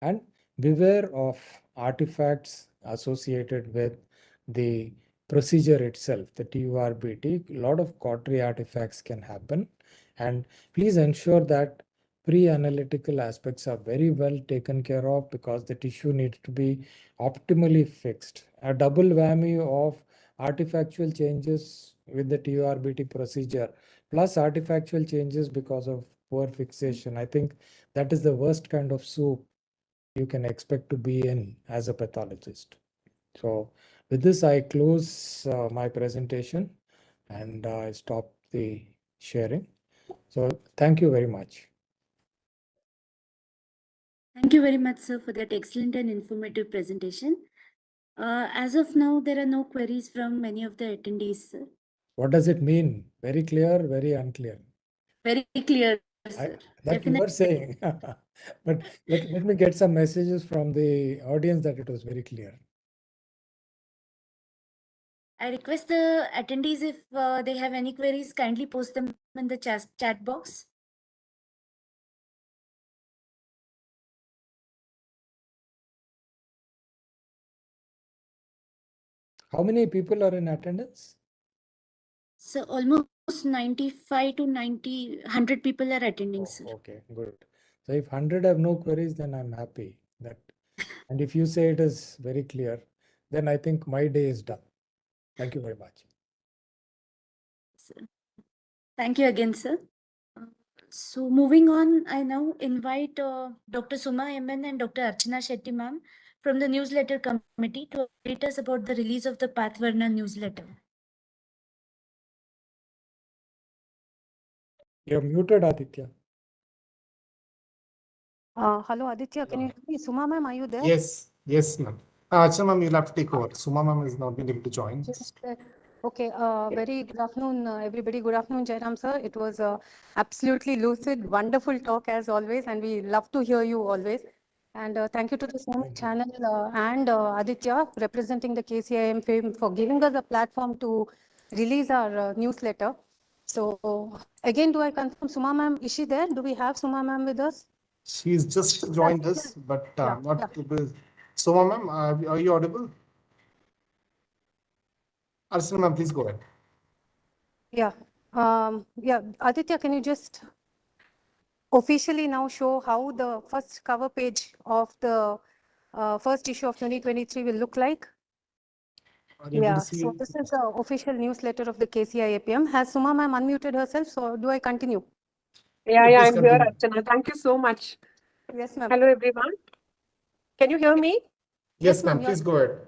And beware of artifacts associated with the procedure itself, the TURBT. A lot of cautery artifacts can happen. And please ensure that pre-analytical aspects are very well taken care of because the tissue needs to be optimally fixed. A double whammy of artifactual changes with the TURBT procedure plus artifactual changes because of poor fixation. I think that is the worst kind of soup you can expect to be in as a pathologist. So with this, I close my presentation and I stop the sharing. So thank you very much. Thank you very much, sir, for that excellent and informative presentation. As of now, there are no queries from many of the attendees, sir. What does it mean? Very clear, very unclear? Very clear, sir. That you were saying. But let me get some messages from the audience that it was very clear. I request the attendees, if they have any queries, kindly post them in the chat box. How many people are in attendance? So almost 95 to 100 people are attending, sir. Okay, good. So if 100 have no queries, then I'm happy. And if you say it is very clear, then I think my day is done. Thank you very much. Sir. Thank you again, sir. So moving on, I now invite Dr. Suma MN and Dr. Archana Shetty ma'am from the newsletter committee to update us about the release of the Pathvarna newsletter. You're muted, Aditya. Hello, Aditya. Can you hear me? Suma ma'am, are you there? Yes, ma'am. Achha, ma'am, you'll have to take over. Suma, ma'am, has not been able to join. Okay, very good afternoon, everybody. Good afternoon, Jayaram sir. It was absolutely lucid, wonderful talk as always, and we love to hear you always. And thank you to the SoMe Thank you. channel and Aditya representing the KCIAPM for giving us a platform to release our newsletter. So again, do I confirm Suma ma'am, is she there? Do we have Suma ma'am with us? She's just joined us, but Yeah, not able. Soma ma'am, are you audible? Archana ma'am, please go ahead. yeah. Yeah, Aditya, can you just officially now show how the first cover page of the first issue of 2023 will look like? Are you able Yeah, to see? so this is the official newsletter of the KCIAPM. Has Suma ma'am unmuted herself? So do I continue? Yeah, Please I'm here, continue. Archana. Thank you so much. Yes, ma'am. Hello, everyone. Can you hear me? Yes, ma'am. ma'am. Please go ahead.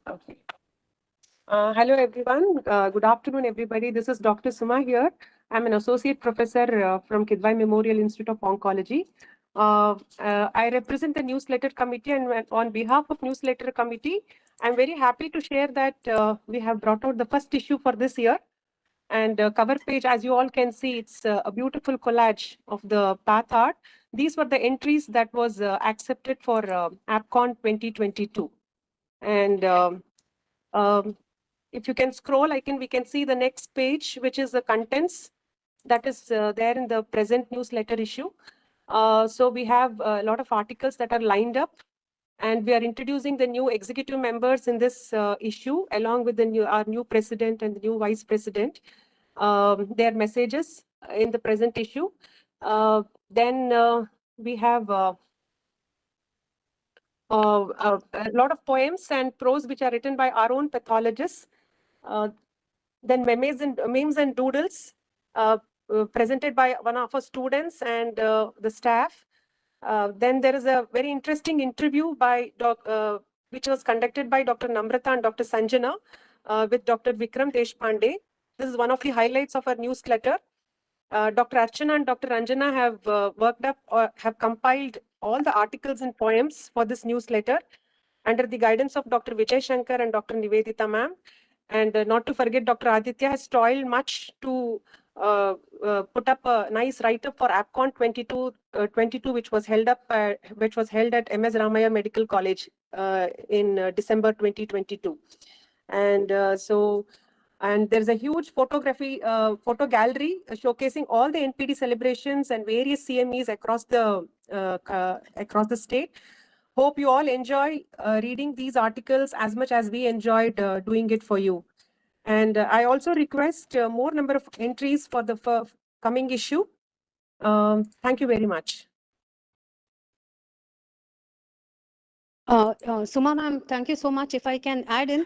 Okay. Hello, everyone. Good afternoon, everybody. This is Dr. Suma here. I'm an associate professor from Kidwai Memorial Institute of Oncology. I represent the newsletter committee, and on behalf of newsletter committee, I'm very happy to share that we have brought out the first issue for this year. And cover page, as you all can see, it's a beautiful collage of the path art. These were the entries that was accepted for AppCon 2022. And if you can scroll, we can see the next page, which is the contents that is there in the present newsletter issue. So we have a lot of articles that are lined up, and we are introducing the new executive members in this issue, along with our new president and the new vice president. Their messages in the present issue. Then we have a lot of poems and prose which are written by our own pathologists. Then memes and doodles presented by one of our students and the staff. Then there is a very interesting interview by which was conducted by Dr. Namrata and Dr. Sanjana with Dr. Vikram Deshpande. This is one of the highlights of our newsletter. Dr. Archana and Dr. Ranjana have worked up or have compiled all the articles and poems for this newsletter under the guidance of Dr. Vijay Shankar and Dr. Nivedita ma'am. And not to forget, Dr. Aditya has toiled much to put up a nice write-up for AppCon 22, which was held at MS Ramaya Medical College in December 2022. And and there's a huge photo gallery showcasing all the NPD celebrations and various CMEs across the state. Hope you all enjoy reading these articles as much as we enjoyed doing it for you. And I also request more number of entries for the coming issue. Thank you very much. Suma ma'am, thank you so much. If I can add in,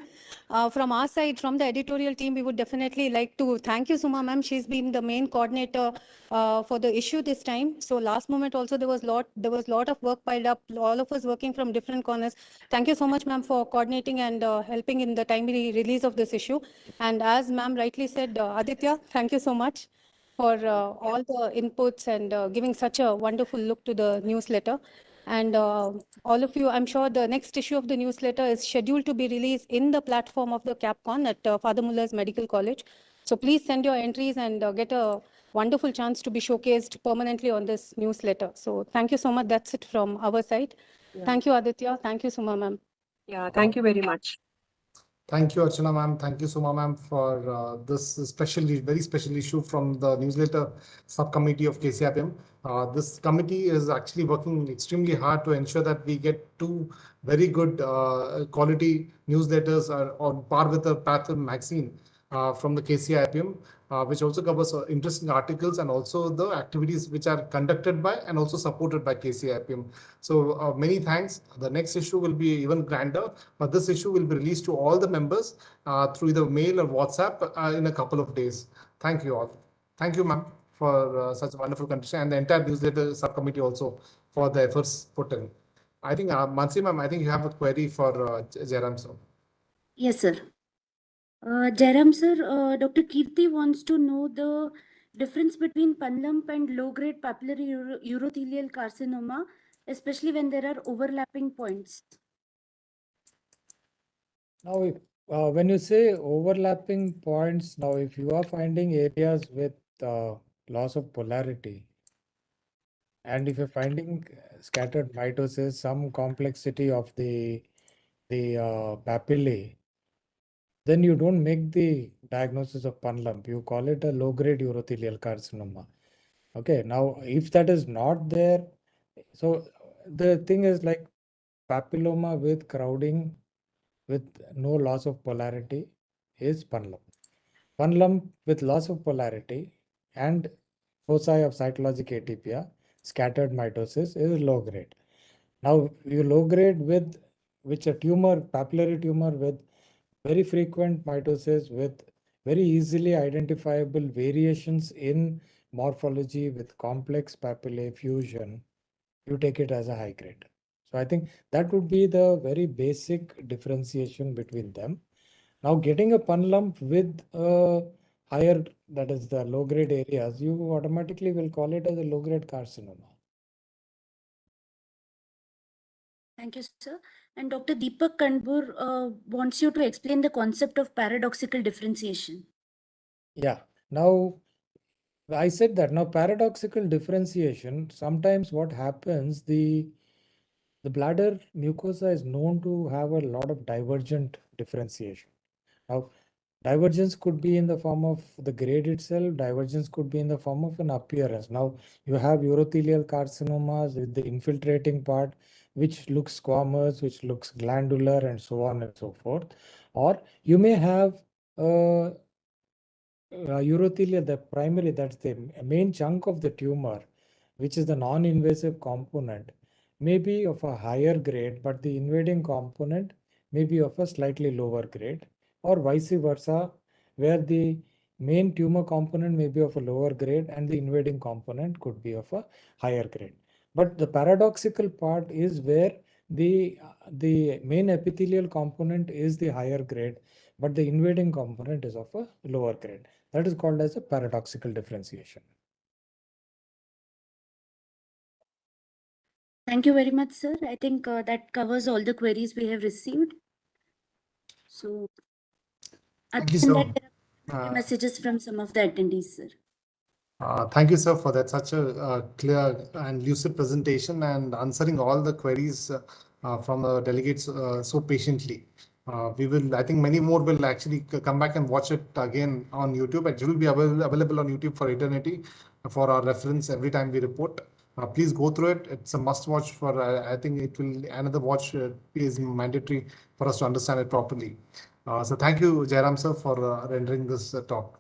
from our side, from the editorial team, we would definitely like to thank you, Suma ma'am. She's been the main coordinator for the issue this time. So last moment also there was lot of work piled up, all of us working from different corners. Thank you so much, ma'am, for coordinating and helping in the timely release of this issue. And as ma'am rightly said, Aditya, thank you so much for all the inputs and giving such a wonderful look to the newsletter. And all of you, I'm sure the next issue of the newsletter is scheduled to be released in the platform of the CAPCON at Father Muller's Medical College. So please send your entries and get a wonderful chance to be showcased permanently on this newsletter. So thank you so much. That's it from our side. Yeah. Thank you, Aditya. Thank you, Suma ma'am. Yeah, thank you very much. Thank you, Archana ma'am. Thank you, Suma ma'am, for this very special issue from the newsletter subcommittee of KCIAPM. This committee is actually working extremely hard to ensure that we get two very good quality newsletters on par with the Path magazine from the KCIAPM, which also covers interesting articles and also the activities which are conducted by and also supported by KCIAPM. So many thanks. The next issue will be even grander, but this issue will be released to all the members through either mail or WhatsApp in a couple of days. Thank you all. Thank you, ma'am, for such a wonderful contribution, and the entire newsletter subcommittee also for the efforts put in. I think, Mansi ma'am, I think you have a query for Jayaram sir. Yes, sir. Jayaram sir, Dr. Kirti wants to know the difference between punlump and low-grade papillary urothelial carcinoma, especially when there are overlapping points. Now, when you say overlapping points, now if you are finding areas with loss of polarity, And if you're finding scattered mitosis, some complexity of the papillae, then you don't make the diagnosis of pun lump. You call it a low-grade urothelial carcinoma. Okay, now if that is not there, so the thing is like papilloma with crowding with no loss of polarity is pun lump. Pun lump with loss of polarity and foci of cytologic atypia, scattered mitosis is low grade. Now you low grade with which a tumor, papillary tumor with very frequent mitosis with very easily identifiable variations in morphology with complex papillae fusion, you take it as a high grade. So I think that would be the very basic differentiation between them. Now getting a pun lump with a higher, that is the low grade areas, you automatically will call it as a low grade carcinoma. Thank you, sir. And Dr. Deepak Kanbur wants you to explain the concept of paradoxical differentiation. Yeah. Now, I said that. Now, paradoxical differentiation, sometimes what happens, the bladder mucosa is known to have a lot of divergent differentiation. Now, divergence could be in the form of the grade itself. Divergence could be in the form of an appearance. Now, you have urothelial carcinomas with the infiltrating part, which looks squamous, which looks glandular, and so on and so forth. Or you may have urothelial, the primary, that's the main chunk of the tumor, which is the non-invasive component, may be of a higher grade, but the invading component may be of a slightly lower grade, or vice versa, where the main tumor component may be of a lower grade and the invading component could be of a higher grade. But the paradoxical part is where the main epithelial component is the higher grade, but the invading component is of a lower grade. That is called as a paradoxical differentiation. Thank you very much, sir. I think that covers all the queries we have received. So, Thank you, other than sir. that, there are messages from some of the attendees, sir. Thank you, sir, for that such a clear and lucid presentation and answering all the queries from the delegates so patiently. I think many more will actually come back and watch it again on YouTube. It will be available on YouTube for eternity for our reference every time we report. Please go through it. It's a must watch for, I think it will, another watch is mandatory for us to understand it properly. So thank you, Jayaram sir, for rendering this talk.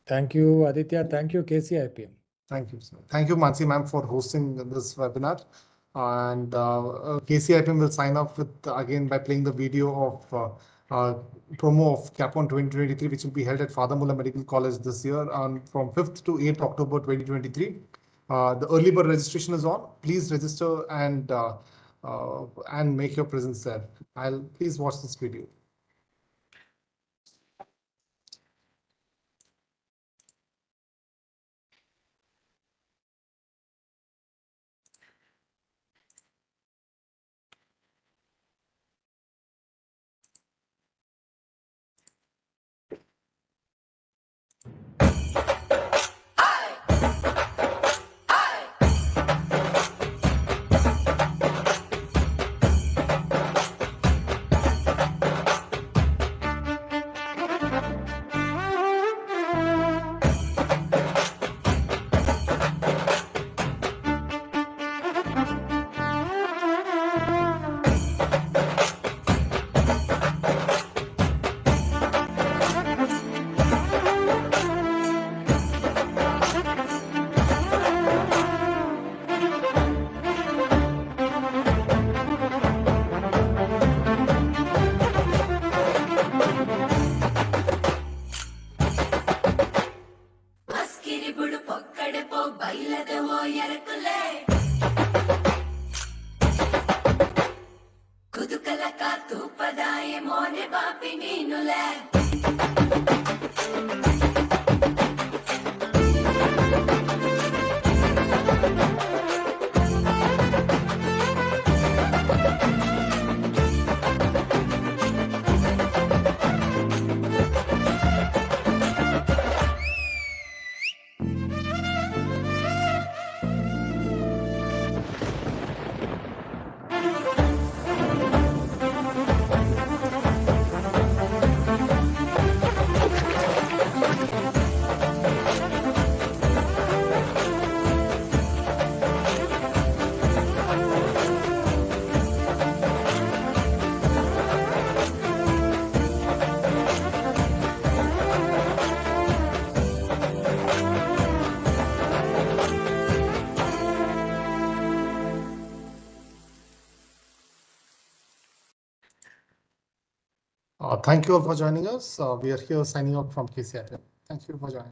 Thank you, Aditya. Thank you, KCIAPM. Thank you, sir. Thank you, Mansi ma'am, for hosting this webinar. And KCIAPM will sign off with again by playing the video of promo of CAPON 2023, which will be held at Father Muller Medical College this year on from 5th to 8th October 2023. The early bird registration is on. Please register and make your presence there. Please watch this video. Thank you all for joining us. We are here signing out from KCIAPM. Thank you for joining.